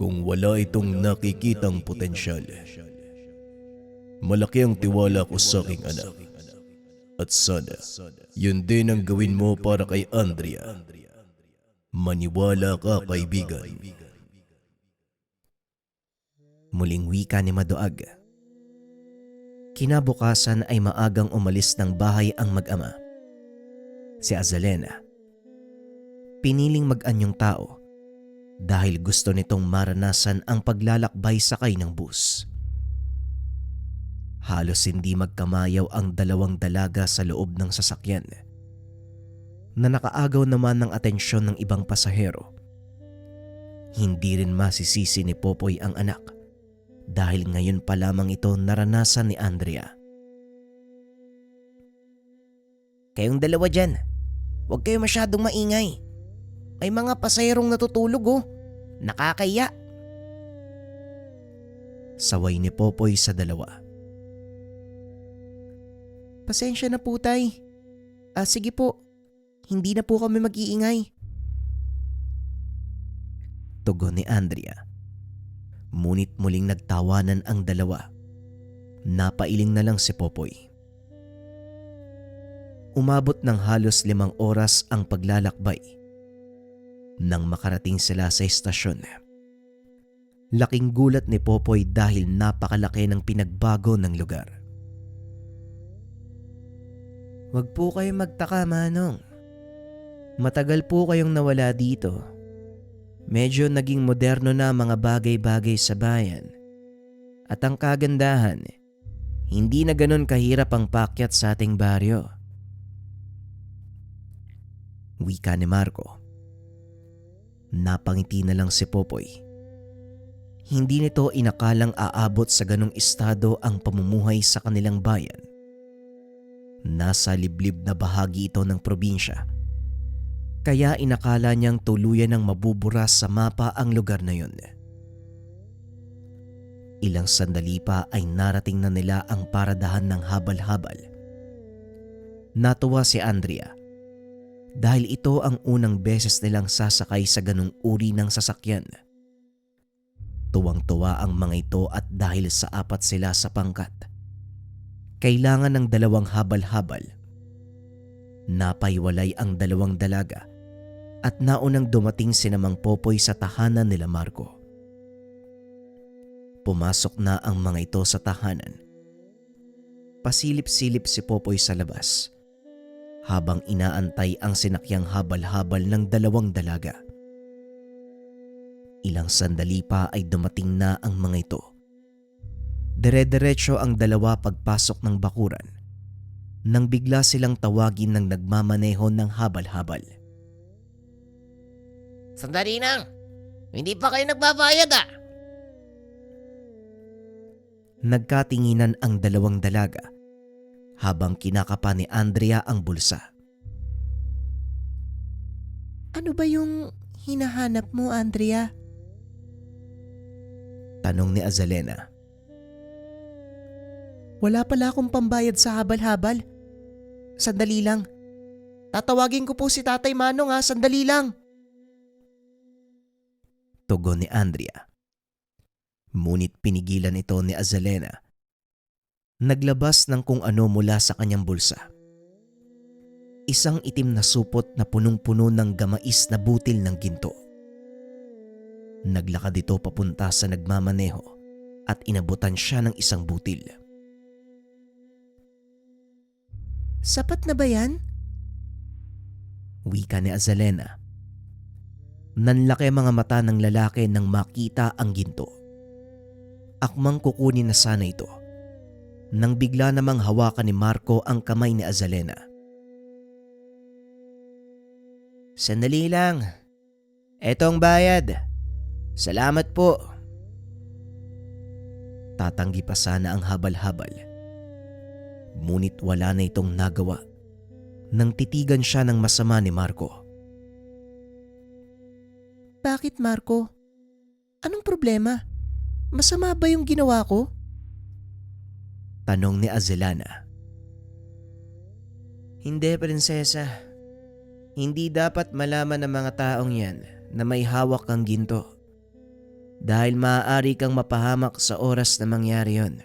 Speaker 3: kung wala itong nakikitang potensyal. Malaki ang tiwala ko sa aking anak. At sana, yun din ang gawin mo para kay Andrea. Maniwala ka, kaibigan.
Speaker 1: Muling wika ni Maduag. Kinabukasan ay maagang umalis ng bahay ang mag-ama. Si Azalena. Piniling mag-anyong tao dahil gusto nitong maranasan ang paglalakbay sakay ng bus. Halos hindi magkamayaw ang dalawang dalaga sa loob ng sasakyan na nakaagaw naman ng atensyon ng ibang pasahero. Hindi rin masisisi ni Popoy ang anak dahil ngayon pa lamang ito naranasan ni Andrea.
Speaker 2: Kayong dalawa dyan, huwag kayo masyadong maingay. May mga pasaherong natutulog oh. Nakakaya.
Speaker 1: Saway ni Popoy sa dalawa.
Speaker 5: Pasensya na po, Tay. Sige po, hindi na po kami mag-iingay.
Speaker 1: Tugon ni Andrea. Ngunit muling nagtawanan ang dalawa. Napailing na lang si Popoy. Umabot ng halos 5 oras ang paglalakbay. Nang makarating sila sa estasyon, laking gulat ni Popoy dahil napakalaki ng pinagbago ng lugar.
Speaker 5: Wag po kayong magtaka, Manong. Matagal po kayong nawala dito. Medyo naging moderno na mga bagay-bagay sa bayan. At ang kagandahan, hindi na ganun kahirap ang paakyat sa ating baryo.
Speaker 1: Wika ni Marco. Napangiti na lang si Popoy. Hindi nito inakalang aabot sa ganong estado ang pamumuhay sa kanilang bayan. Nasa liblib na bahagi ito ng probinsya. Kaya inakala niyang tuluyan ng mabubura sa mapa ang lugar na yun. Ilang sandali pa ay narating na nila ang paradahan ng habal-habal. Natuwa si Andrea dahil ito ang unang beses nilang sasakay sa ganung uri ng sasakyan. Tuwang-tuwa ang mga ito at dahil sa 4 sila sa pangkat, kailangan ng 2 habal-habal. Napaiwalay ang 2 dalaga at naunang dumating si Mang Popoy sa tahanan nila Marco. Pumasok na ang mga ito sa tahanan. Pasilip-silip si Popoy sa labas habang inaantay ang sinakyang habal-habal ng 2 dalaga. Ilang sandali pa ay dumating na ang mga ito. Dire-diretso ang 2 pagpasok ng bakuran nang bigla silang tawagin ng nagmamaneho ng habal-habal.
Speaker 4: Sandali lang. Hindi pa kayo nagbabayad ah.
Speaker 1: Nagkatinginan ang dalawang dalaga habang kinakapa ni Andrea ang bulsa.
Speaker 5: Ano ba yung hinahanap mo, Andrea?
Speaker 1: Tanong ni Azalena.
Speaker 5: Wala pala akong pambayad sa habal-habal. Sandali lang. Tatawagin ko po si Tatay Manong ha, sandali lang.
Speaker 1: Tugon ni Andrea. Ngunit pinigilan ito ni Azalena. Naglabas ng kung ano mula sa kanyang bulsa. Isang itim na supot na punong-puno ng gamais na butil ng ginto. Naglakad ito papunta sa nagmamaneho at inabutan siya ng isang butil.
Speaker 5: Sapat na ba yan?
Speaker 1: Wika ni Azalena. Nanlaki mga mata ng lalaki nang makita ang ginto. Akmang kukunin na sana ito nang bigla namang hawakan ni Marco ang kamay ni Azalena.
Speaker 2: Sandali lang. Etong bayad. Salamat po.
Speaker 1: Tatanggi pa sana ang habal-habal. Ngunit wala na itong nagawa nang titigan siya ng masama ni Marco.
Speaker 5: Bakit, Marco? Anong problema? Masama ba yung ginawa ko?
Speaker 1: Tanong ni Azalena.
Speaker 2: Hindi, prinsesa. Hindi dapat malaman ng mga taong yan na may hawak kang ginto. Dahil maaari kang mapahamak sa oras na mangyari yon.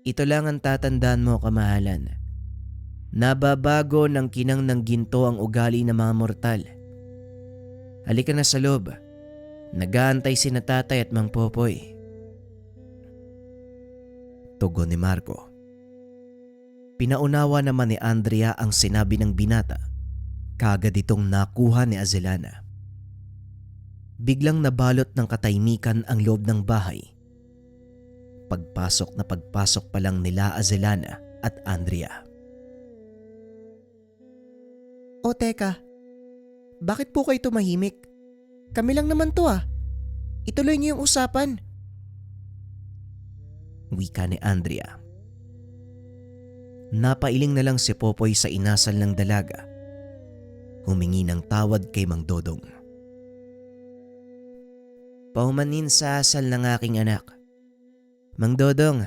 Speaker 2: Ito lang ang tatandaan mo, kamahalan. Nababago ng kinang ng ginto ang ugali ng mga mortal. Halika na sa loob. Nag-aantay si na tatay at Mang Popoy.
Speaker 1: Tugon ni Marco. Pinaunawa naman ni Andrea ang sinabi ng binata. Kagad itong nakuha ni Azalena. Biglang nabalot ng katahimikan ang loob ng bahay. Pagpasok pa lang nila Azalena at Andrea.
Speaker 5: O teka, bakit po kayo tumahimik? Kami lang naman to ah. Ituloy niyo yung usapan.
Speaker 1: Wika ni Andrea. Napailing na lang si Popoy sa inasal ng dalaga. Humingi ng tawad kay Mang Dodong.
Speaker 2: Paumanin sa asal ng aking anak. Mang Dodong,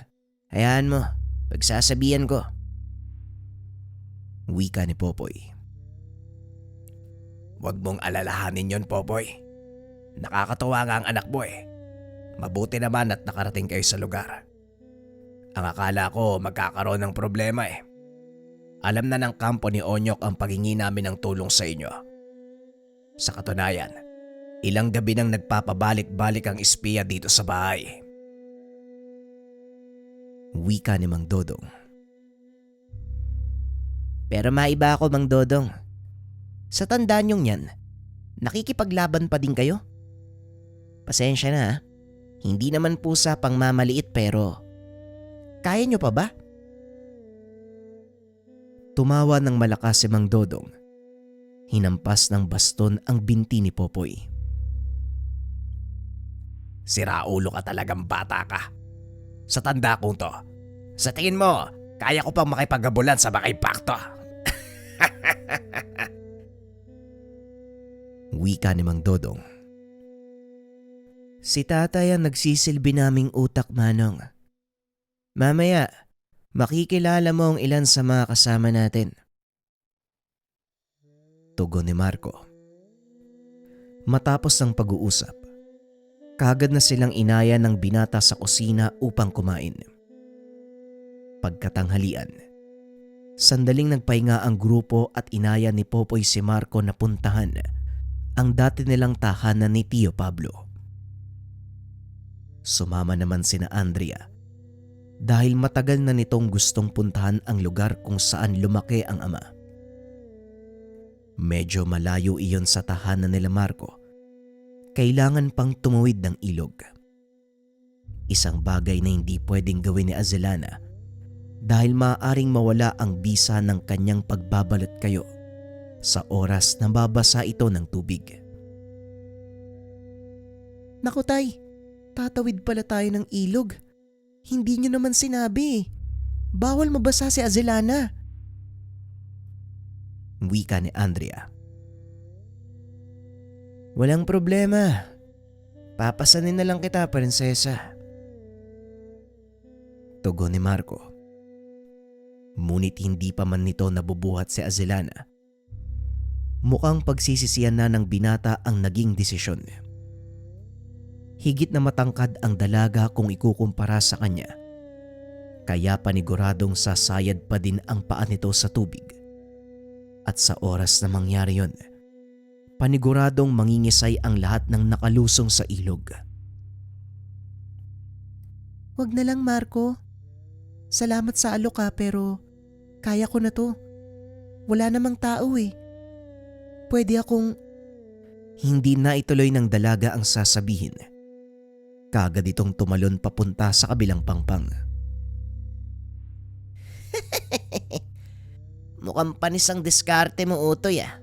Speaker 2: hayaan mo. Pagsasabihan ko.
Speaker 1: Wika ni Popoy.
Speaker 3: Huwag mong alalahanin yon, Popoy. Nakakatuwa nga ang anak mo eh. Mabuti naman at nakarating kayo sa lugar. Ang akala ko magkakaroon ng problema eh. Alam na ng kampo ni Onyok ang paghingi namin ng tulong sa inyo. Sa katunayan, ilang gabi nang nagpapabalik-balik ang espiya dito sa bahay.
Speaker 1: Wika ni Mang Dodong.
Speaker 2: Pero maiba ako, Mang Dodong. Sa tandaan niyong yan, nakikipaglaban pa din kayo? Pasensya na ha. Hindi naman po sa pangmamaliit pero kaya niyo pa ba?
Speaker 1: Tumawa ng malakas si Mang Dodong. Hinampas ng baston ang binti ni Popoy.
Speaker 3: Siraulo ka talagang bata ka. Sa tanda kong to, sa tingin mo, kaya ko pang makipaggabulan sa makipakto.
Speaker 1: Wika ni Mang Dodong.
Speaker 2: Si tatay ang nagsisilbi naming utak, Manong. Mamaya, makikilala mo ang ilan sa mga kasama natin.
Speaker 1: Tugon ni Marco. Matapos ang pag-uusap, kagad na silang inaya ng binata sa kusina upang kumain. Pagkatanghalian, sandaling nagpahinga ang grupo at inaya ni Popoy si Marco na puntahan ang dati nilang tahanan ni Tio Pablo. Sumama naman sina Andrea dahil matagal na nitong gustong puntahan ang lugar kung saan lumaki ang ama. Medyo malayo iyon sa tahanan nila Marco. Kailangan pang tumuwid ng ilog. Isang bagay na hindi pwedeng gawin ni Azalena dahil maaaring mawala ang bisa ng kanyang pagbabalot kayo sa oras na babasa ito ng tubig.
Speaker 5: Naku tay, tatawid pala tayo ng ilog. Hindi nyo naman sinabi. Bawal mabasa si Azelana.
Speaker 1: Wika ni Andrea. Walang problema. Papasanin na lang kita, prinsesa. Tugon ni Marco. Ngunit hindi pa man nito nabubuhat si Azelana. Mukhang pagsisisiyan na ng binata ang naging desisyon. Higit na matangkad ang dalaga kung ikukumpara sa kanya. Kaya paniguradong sasayad pa din ang paa nito sa tubig. At sa oras na mangyari yon, paniguradong mangingisay ang lahat ng nakalusong sa ilog.
Speaker 5: Wag na lang Marco. Salamat sa alok pero kaya ko na to. Wala namang tao eh. Pwede akong…
Speaker 1: Hindi na ituloy ng dalaga ang sasabihin. Kagad itong tumalon papunta sa kabilang pangpang.
Speaker 2: Mukhang panis ang diskarte mo, Utoy ah.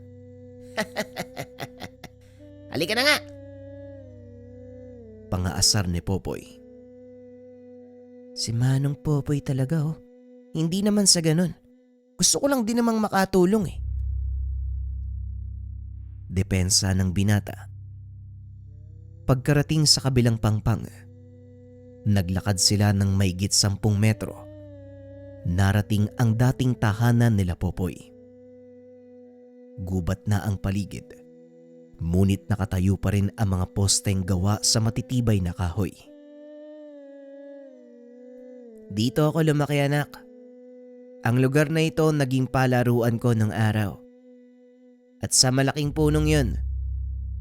Speaker 2: Halika na nga.
Speaker 1: Pangaasar ni Popoy.
Speaker 2: Si Manong Popoy talaga oh. Hindi naman sa ganun. Gusto ko lang din namang makatulong eh.
Speaker 1: Depensa ng binata. Pagkarating sa kabilang pangpang, naglakad sila ng maigit 10 metro. Narating ang dating tahanan nila Popoy. Gubat na ang paligid, ngunit nakatayo pa rin ang mga posteng gawa sa matitibay na kahoy.
Speaker 2: Dito ako lumaki anak. Ang lugar na ito naging palaruan ko ng araw. At sa malaking punong yun,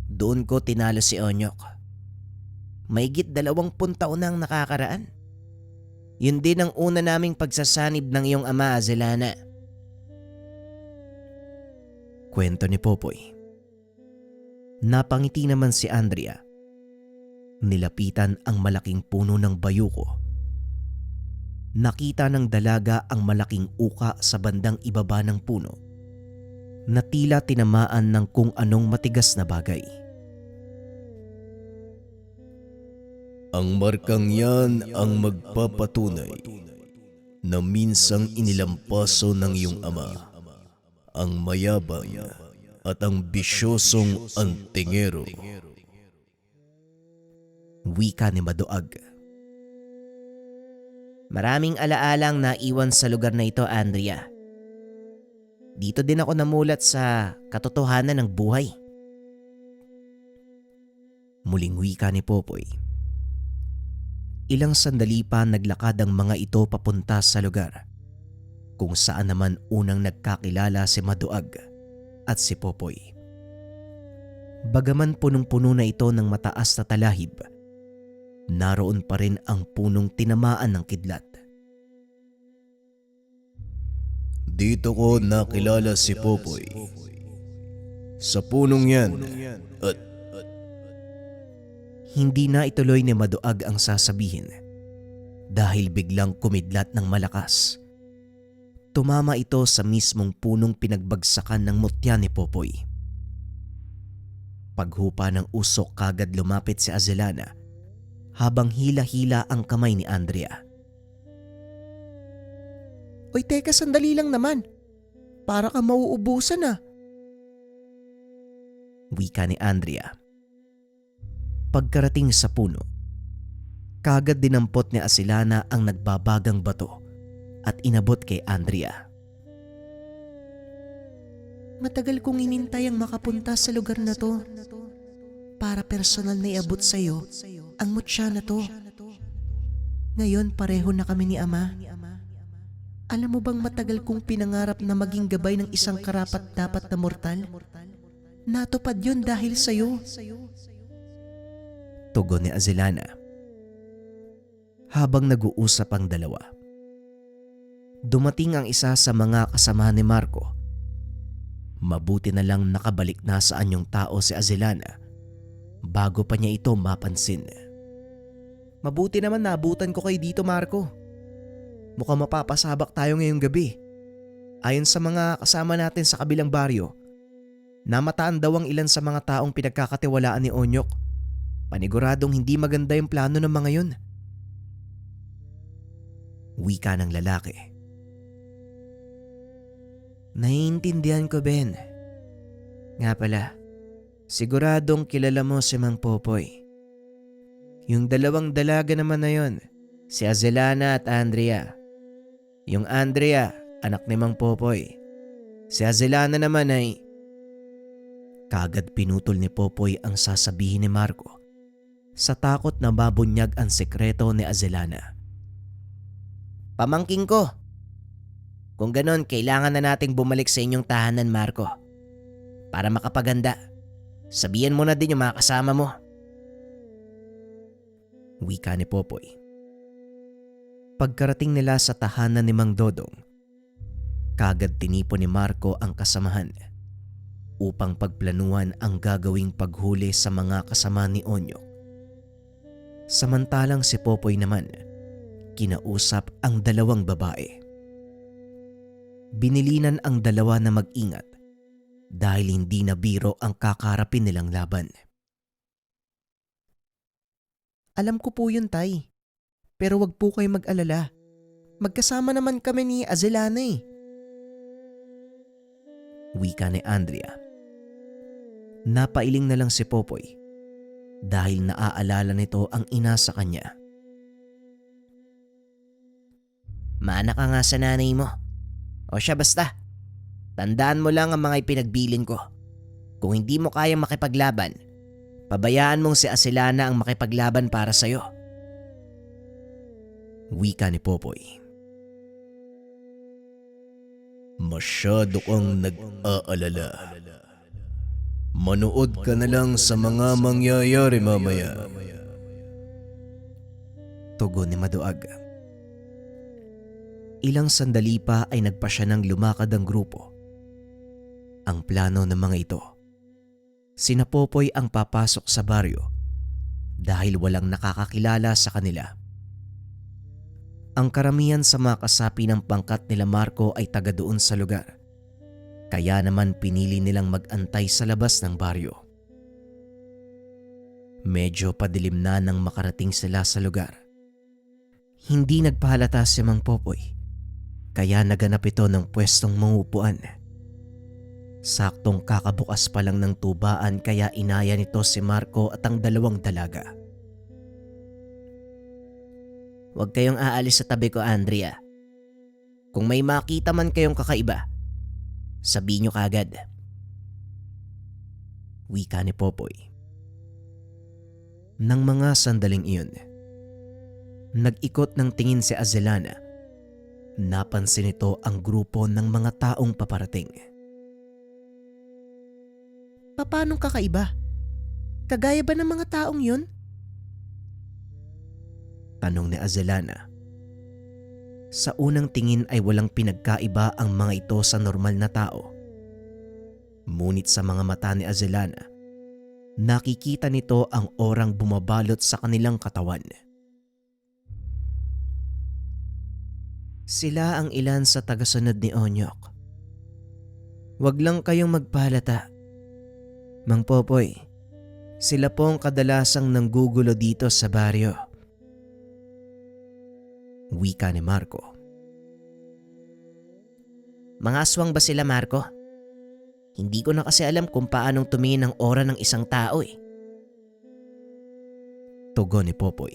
Speaker 2: doon ko tinalo si Onyok. Maigit 20 taon na ang nakakaraan. Yun din ang una naming pagsasanib ng iyong ama, Azelana.
Speaker 1: Kwento ni Popoy. Napangiti naman si Andrea. Nilapitan ang malaking puno ng bayuko. Nakita ng dalaga ang malaking uka sa bandang ibaba ng puno na tila tinamaan ng kung anong matigas na bagay.
Speaker 3: Ang markang yan ang magpapatunay na minsang inilampaso ng iyong ama ang mayabang at ang bisyosong antingero.
Speaker 1: Wika ni Maduag.
Speaker 2: Maraming alaalang naiwan sa lugar na ito, Andrea. Dito din ako namulat sa katotohanan ng buhay.
Speaker 1: Muling wika ni Popoy. Ilang sandali pa naglakad ang mga ito papunta sa lugar kung saan naman unang nagkakilala si Maduag at si Popoy. Bagaman punong-puno na ito ng mataas na talahib, naroon pa rin ang punong tinamaan ng kidlat.
Speaker 3: Dito ko nakilala si Popoy. Sa punong yan at
Speaker 1: Hindi na ituloy ni Maduag ang sasabihin dahil biglang kumidlat ng malakas. Tumama ito sa mismong punong pinagbagsakan ng mutya ni Popoy. Paghupa ng usok kagad lumapit si Azelana habang hila-hila ang kamay ni Andrea.
Speaker 5: Oy teka sandali lang naman. Para ka mauubusan ah.
Speaker 1: Wika ni Andrea. Pagkarating sa puno, kagad dinampot ni Azelana ang nagbabagang bato at inabot kay Andrea.
Speaker 5: Matagal kong inintay ang makapunta sa lugar na to para personal na iabot sa'yo ang mutya na to. Ngayon pareho na kami ni Ama. Alam mo bang matagal kong pinangarap na maging gabay ng isang karapat-dapat na mortal? Natupad yun dahil sa'yo.
Speaker 1: Tugon ni Azelana. Habang nag-uusap ang dalawa, dumating ang isa sa mga kasama ni Marco. Mabuti na lang nakabalik na sa anyong tao si Azelana bago pa niya ito mapansin.
Speaker 5: Mabuti naman naabutan ko kayo dito, Marco.
Speaker 1: Mukhang mapapasabak tayo ngayong gabi. Ayon sa mga kasama natin sa kabilang baryo, namataan daw ang ilan sa mga taong pinagkakatiwalaan ni Onyok. Paniguradong hindi maganda yung plano ng mga yun. Wika ng lalaki. Naiintindihan ko, Ben. Nga pala, siguradong kilala mo si Mang Popoy. Yung dalawang dalaga naman na yon, si Azelana at Andrea. Yung Andrea, anak ni Mang Popoy. Si Azelana naman ay... Kagad pinutol ni Popoy ang sasabihin ni Marco sa takot na mabunyag ang sekreto ni Azelana.
Speaker 2: Pamangking ko. Kung ganon, kailangan na nating bumalik sa inyong tahanan, Marco. Para makapaganda. Sabihan mo na din yung mga kasama mo.
Speaker 1: Wika ni Popoy. Pagkarating nila sa tahanan ni Mang Dodong, kagad tinipon ni Marco ang kasamahan upang pagplanuhan ang gagawing paghuli sa mga kasama ni Onyok. Samantalang si Popoy naman, kinausap ang dalawang babae. Binilinan ang dalawa na mag-ingat dahil hindi na biro ang kakarapin nilang laban.
Speaker 5: Alam ko po yun, Tay. Pero wag po kayo mag-alala. Magkasama naman kami ni Azelana eh.
Speaker 1: Wika ni Andrea. Napailing na lang si Popoy dahil naaalala nito ang ina sa kanya.
Speaker 2: Maanak ka nga sa nanay mo. O siya basta. Tandaan mo lang ang mga ipinagbilin ko. Kung hindi mo kayang makipaglaban, pabayaan mong si Azelana ang makipaglaban para sa'yo.
Speaker 1: Wika ni Popoy.
Speaker 3: Masyado kang nag-aalala. Manood ka na lang sa mga mangyayari mamaya.
Speaker 1: Tugon ni Maduag. Ilang sandali pa ay nagpasya ng lumakad ang grupo. Ang plano ng mga ito, sina Popoy ang papasok sa baryo dahil walang nakakakilala sa kanila. Ang karamihan sa mga kasapi ng pangkat nila Marco ay taga doon sa lugar. Kaya naman pinili nilang mag-antay sa labas ng baryo. Medyo padilim na nang makarating sila sa lugar. Hindi nagpahalata si Mang Popoy, kaya naganap ito ng pwestong mangupuan. Saktong kakabukas pa lang ng tubaan kaya inaya nito si Marco at ang dalawang dalaga.
Speaker 2: Huwag kayong aalis sa tabi ko, Andrea. Kung may makita man kayong kakaiba, sabihin nyo kagad.
Speaker 1: Wika ni Popoy. Nang mga sandaling iyon, nag-ikot ng tingin si Azelana. Napansin nito ang grupo ng mga taong paparating.
Speaker 5: Paanong kakaiba? Kagaya ba ng mga taong yun?
Speaker 1: Tanong ni Azelana. Sa unang tingin ay walang pinagkaiba ang mga ito sa normal na tao. Ngunit sa mga mata ni Azelana, nakikita nito ang orang bumabalot sa kanilang katawan. Sila ang ilan sa tagasunod ni Onyok. Huwag lang kayong magpahalata. Mang Popoy, sila po ang kadalasang nanggugulo dito sa baryo. Wika ni Marco.
Speaker 2: Mga aswang ba sila, Marco? Hindi ko na kasi alam kung paanong tumingin ang aura ng isang tao eh.
Speaker 1: Tugon ni Popoy.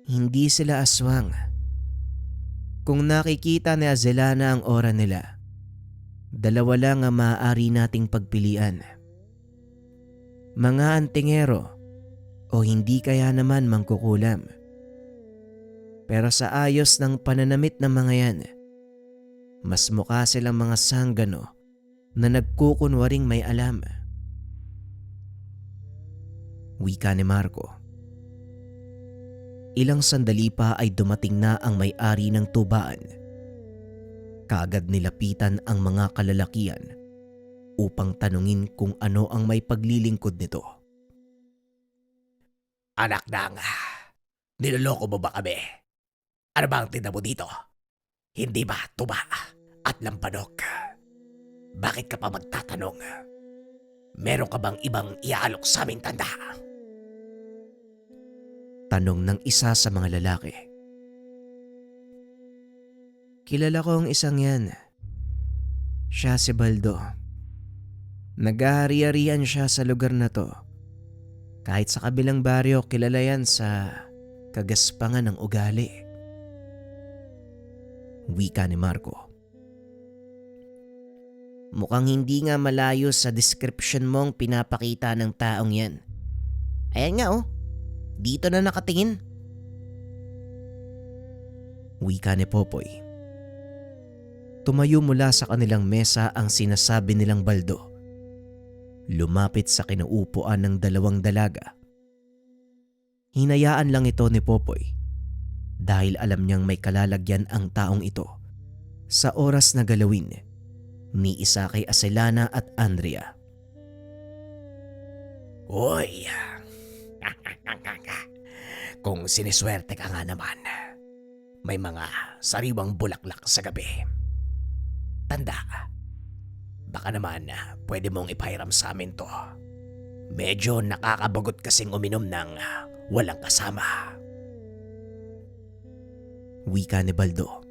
Speaker 1: Hindi sila aswang. Kung nakikita ni Azelana ang aura nila, dalawa lang ang maaari nating pagpilian. Mga antingero o hindi kaya naman mangkukulam. Pero sa ayos ng pananamit ng mga yan, mas mukha silang mga sanggano na nagkukunwaring may alam. Wika ni Marco. Ilang sandali pa ay dumating na ang may-ari ng tubaan. Kaagad nilapitan ang mga kalalakian upang tanungin kung ano ang may paglilingkod nito.
Speaker 4: Anak nang, niloloko mo ba kami?
Speaker 2: Ano ba ang tinda mo dito? Hindi ba tuba at lampanok? Bakit ka pa magtatanong? Meron ka bang ibang iaalok sa aming tanda?
Speaker 1: Tanong ng isa sa mga lalaki. Kilala ko ang isang yan. Siya si Baldo. Nag-ahari-harian siya sa lugar na to. Kahit sa kabilang baryo, kilala yan sa kagaspangan ng ugali. Wika ni Marco.
Speaker 2: Mukhang hindi nga malayo sa description mong pinapakita ng taong yan. Ayan nga oh, dito na nakatingin.
Speaker 1: Wika ni Popoy. Tumayo mula sa kanilang mesa ang sinasabi nilang Baldo. Lumapit sa kinaupuan ng dalawang dalaga. Hinayaan lang ito ni Popoy dahil alam niyang may kalalagyan ang taong ito sa oras na galawin ni isa kay Acelana at Andrea.
Speaker 2: Uy, kung siniswerte ka nga naman, may mga sariwang bulaklak sa gabi. Tanda, baka naman pwede mong ipahiram sa amin to. Medyo nakakabagot kasing uminom ng walang kasama.
Speaker 1: Wika ni Baldo.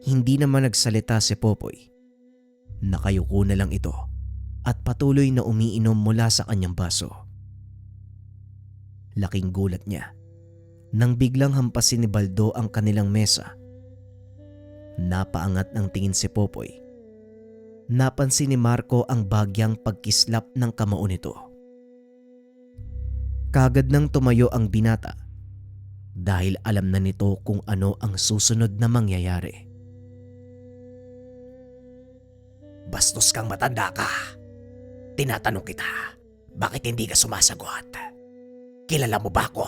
Speaker 1: Hindi naman nagsalita si Popoy. Nakayuko na lang ito at patuloy na umiinom mula sa kanyang baso. Laking gulat niya nang biglang hampasin ni Baldo ang kanilang mesa. Napaangat ng tingin si Popoy. Napansin ni Marco ang bagyang pagkislap ng kamao nito. Kagad nang tumayo ang binata dahil alam na nito kung ano ang susunod na mangyayari.
Speaker 2: Bastos kang matanda ka. Tinatanong kita, bakit hindi ka sumasagot? Kilala mo ba ako?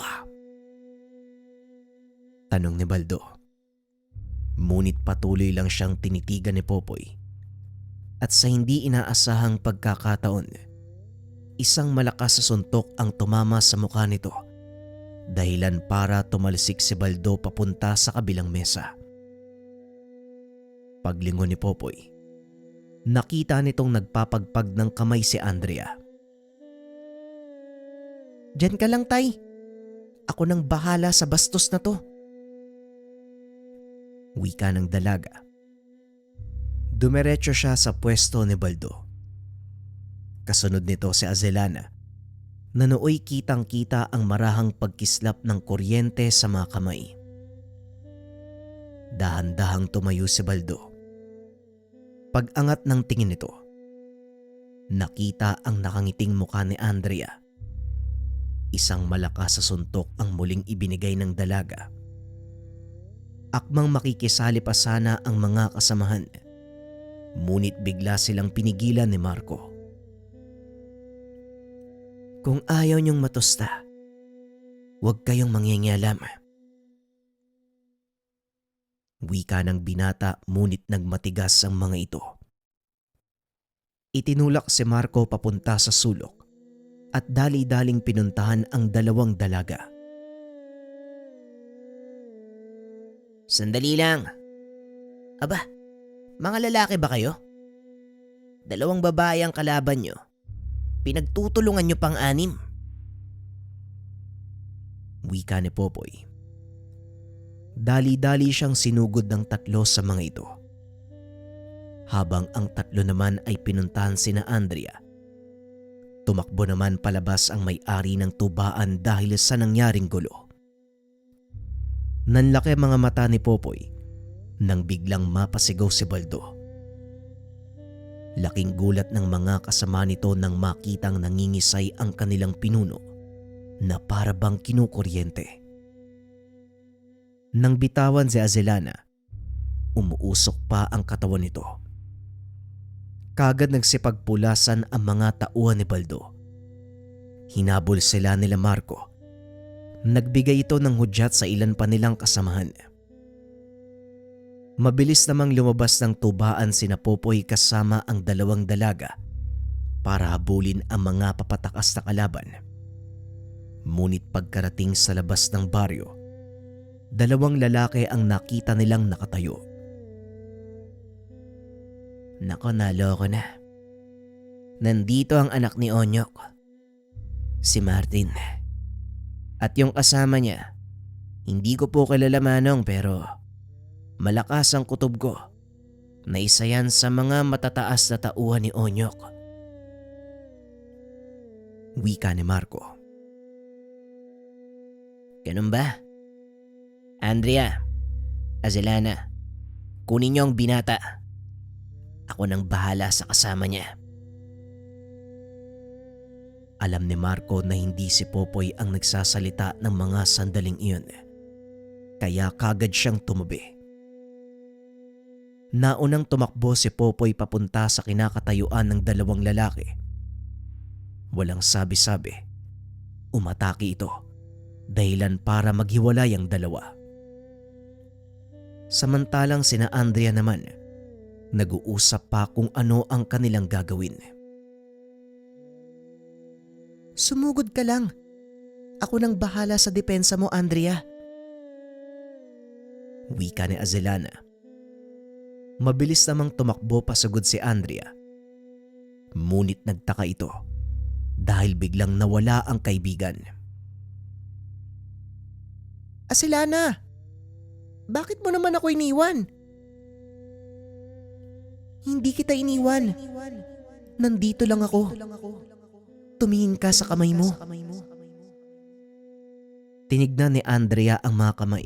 Speaker 1: Tanong ni Baldo. Ngunit patuloy lang siyang tinitigan ni Popoy. At sa hindi inaasahang pagkakataon, isang malakas sa suntok ang tumama sa mukha nito. Dahilan para tumalsik si Baldo papunta sa kabilang mesa. Paglingon ni Popoy, nakita nitong nagpapagpag ng kamay si Andrea.
Speaker 5: Diyan ka lang, Tay. Ako nang bahala sa bastos na to.
Speaker 1: Wika ng dalaga. Dumiretso siya sa pwesto ni Baldo. Kasunod nito si Acelana na nooy kitang-kita ang marahang pagkislap ng kuryente sa mga kamay. Dahan-dahang tumayo si Baldo. Pag-angat ng tingin nito, nakita ang nakangiting mukha ni Andrea. Isang malakas sa suntok ang muling ibinigay ng dalaga. Akmang makikisali pa sana ang mga kasamahan, ngunit bigla silang pinigilan ni Marco. Kung ayaw niyong matusta, huwag kayong mangyanyalam. Wika ng binata ngunit nagmatigas ang mga ito. Itinulak si Marco papunta sa sulok at dali-daling pinuntahan ang dalawang dalaga.
Speaker 2: Sandali lang. Aba, mga lalaki ba kayo? Dalawang babae ang kalaban nyo. Pinagtutulungan nyo pang anim.
Speaker 1: Wika ni Popoy. Dali-dali siyang sinugod ng tatlo sa mga ito. Habang ang tatlo naman ay pinuntahan sina Andrea. Tumakbo naman palabas ang may-ari ng tubaan dahil sa nangyaring gulo. Nanlaki mga mata ni Popoy nang biglang mapasigaw si Baldo. Laking gulat ng mga kasama nito nang makitang nangingisay ang kanilang pinuno na para bang kinukuryente. Nang bitawan si Acelana, umuusok pa ang katawan nito. Kagad nagsipagpulasan ang mga tauhan ni Baldo. Hinabol sila nila Marco. Nagbigay ito ng hudyat sa ilan pa nilang kasamahan. Mabilis namang lumabas ng tubaan sina Popoy kasama ang dalawang dalaga para habulin ang mga papatakas na kalaban. Ngunit pagkarating sa labas ng baryo, Dalawang lalaki ang nakita nilang nakatayo.
Speaker 2: Nako, naloko na. Nandito ang anak ni Onyok, si Martin. At yung kasama niya, hindi ko po kilala Manong pero malakas ang kutob ko na isa yan sa mga matataas na tauhan ni Onyok.
Speaker 1: Wika ni Marco.
Speaker 2: Ganun ba? Andrea, Azelana, kunin niyo ang binata. Ako nang bahala sa kasama niya.
Speaker 1: Alam ni Marco na hindi si Popoy ang nagsasalita ng mga sandaling iyon. Kaya kagad siyang tumabi. Naunang tumakbo si Popoy papunta sa kinakatayuan ng dalawang lalaki. Walang sabi-sabi. Umatake ito. Dahilan para maghiwalay ang dalawa. Samantalang sina Andrea naman, nag-uusap pa kung ano ang kanilang gagawin.
Speaker 5: Sumugod ka lang. Ako nang bahala sa depensa mo, Andrea.
Speaker 1: Wika ni Azelana. Mabilis namang tumakbo pasagod si Andrea. Ngunit nagtaka ito dahil biglang nawala ang kaibigan.
Speaker 5: Asilana! Bakit mo naman ako iniwan? Hindi kita iniwan. Nandito lang ako. Tumingin ka sa kamay mo.
Speaker 1: Tinignan ni Andrea ang mga kamay.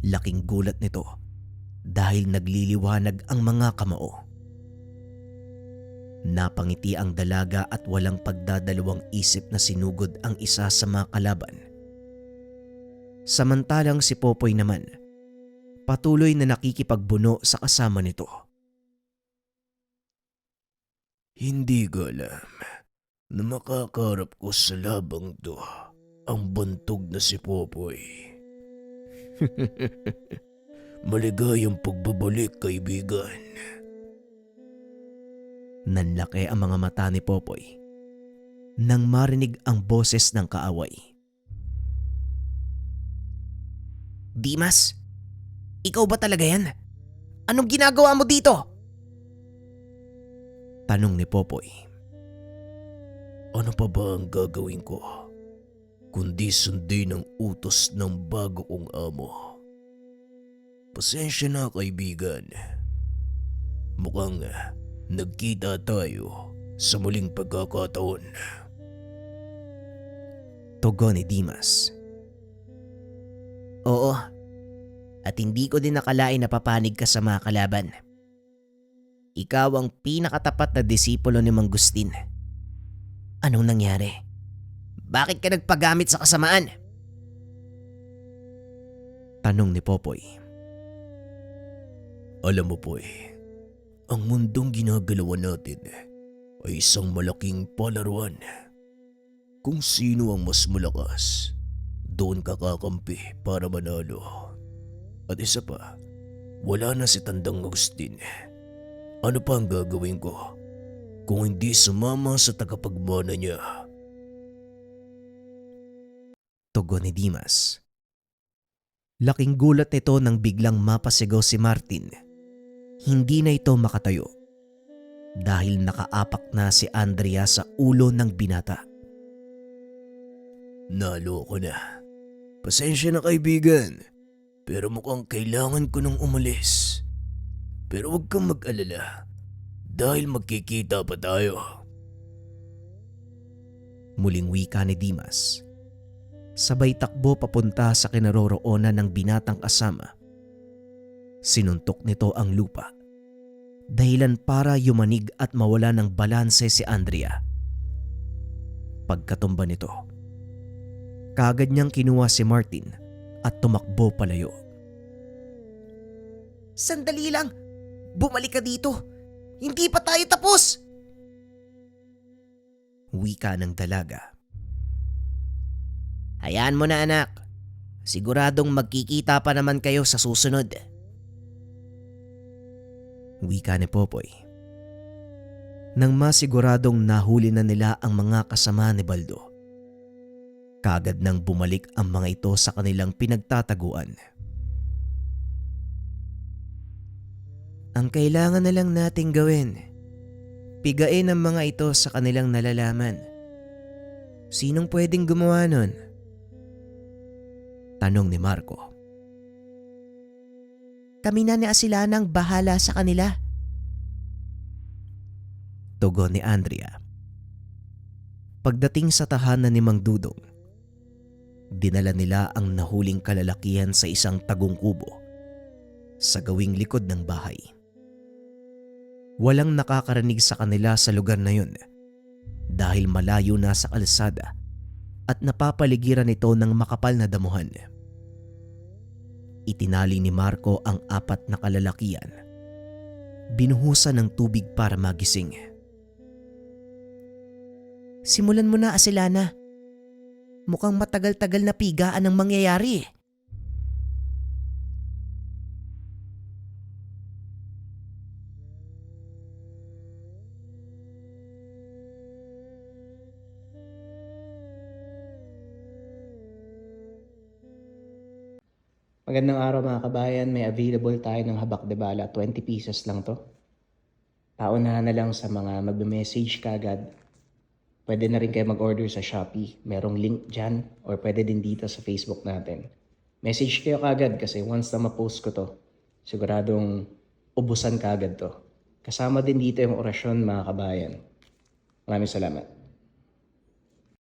Speaker 1: Laking gulat nito dahil nagliliwanag ang mga kamao. Napangiti ang dalaga at walang pagdadalawang isip na sinugod ang isa sa mga kalaban. Samantalang si Popoy naman, patuloy na nakikipagbuno sa kasama nito.
Speaker 3: Hindi ko alam na makakarap ko sa labang to ang bantog na si Popoy. Maligayang pagbabalik, kaibigan.
Speaker 1: Nanlaki ang mga mata ni Popoy nang marinig ang boses ng kaaway.
Speaker 2: Dimas, ikaw ba talaga yan? Anong ginagawa mo dito?
Speaker 1: Tanong ni Popoy.
Speaker 3: Ano pa ba ang gagawin ko kundi sundin ang utos ng bago kong amo? Pasensya na, kaibigan. Mukhang nagkita tayo sa muling pagkakataon.
Speaker 1: Tugon ni Dimas.
Speaker 2: Oo, at hindi ko din nakalain na papanig ka sa mga kalaban. Ikaw ang pinakatapat na disipulo ni Mang Gustin. Anong nangyari? Bakit ka nagpagamit sa kasamaan?
Speaker 1: Tanong ni Popoy.
Speaker 3: Alam mo po ang mundong ginagalawan natin ay isang malaking palaruan. Kung sino ang mas malakas, doon ka kakampi para manalo. At isa pa, wala na si Tandang Agustin. Ano pa ang gagawin ko kung hindi sumama sa tagapagmana niya?
Speaker 1: Tugon ni Dimas. Laking gulat nito nang biglang mapasigaw si Martin. Hindi na ito makatayo dahil nakaapak na si Andrea sa ulo ng binata.
Speaker 3: Nalo ko na. Pasensya na, kaibigan, pero mukhang kailangan ko nang umalis. Pero huwag kang mag-alala dahil magkikita pa tayo.
Speaker 1: Muling wika ni Dimas. Sabay takbo papunta sa kinaroroonan ng binatang kasama. Sinuntok nito ang lupa. Dahilan para yumanig at mawala ng balanse si Andrea. Pagkatumba nito, kaagad niyang kinuha si Martin at tumakbo palayo.
Speaker 5: Sandali lang! Bumalik ka dito! Hindi pa tayo tapos!
Speaker 1: Wika ng dalaga.
Speaker 2: Hayaan mo na, anak. Siguradong magkikita pa naman kayo sa susunod.
Speaker 1: Wika ni Popoy. Nang masiguradong nahuli na nila ang mga kasama ni Baldo, Kagad nang bumalik ang mga ito sa kanilang pinagtataguan.
Speaker 5: Ang kailangan na lang nating gawin, pigain ang mga ito sa kanilang nalalaman. Sinong pwedeng gumawa nun?
Speaker 1: Tanong ni Marco.
Speaker 5: Kami na ni Asilanang bahala sa kanila.
Speaker 1: Tugon ni Andrea. Pagdating sa tahanan ni Mang Dudong, dinala nila ang nahuling kalalakihan sa isang tagong kubo sa gawing likod ng bahay. Walang nakakarinig sa kanila sa lugar na yun dahil malayo na sa kalsada at napapaligiran ito ng makapal na damuhan. Itinali ni Marco ang 4 na kalalakihan. Binuhusan ng tubig para magising.
Speaker 5: Simulan mo na, Asilana. Mukhang matagal-tagal na pigaan ang mangyayari.
Speaker 6: Magandang araw mga kabayan, may available tayo ng habak de bala, 20 pieces lang to. Paunahan na lang sa mga magbe-message kagad. Pwede na rin kayo mag-order sa Shopee, merong link dyan or pwede din dito sa Facebook natin. Message kayo kagad kasi once na ma-post ko to, siguradong ubusan kagad to. Kasama din dito yung orasyon mga kabayan. Maraming salamat.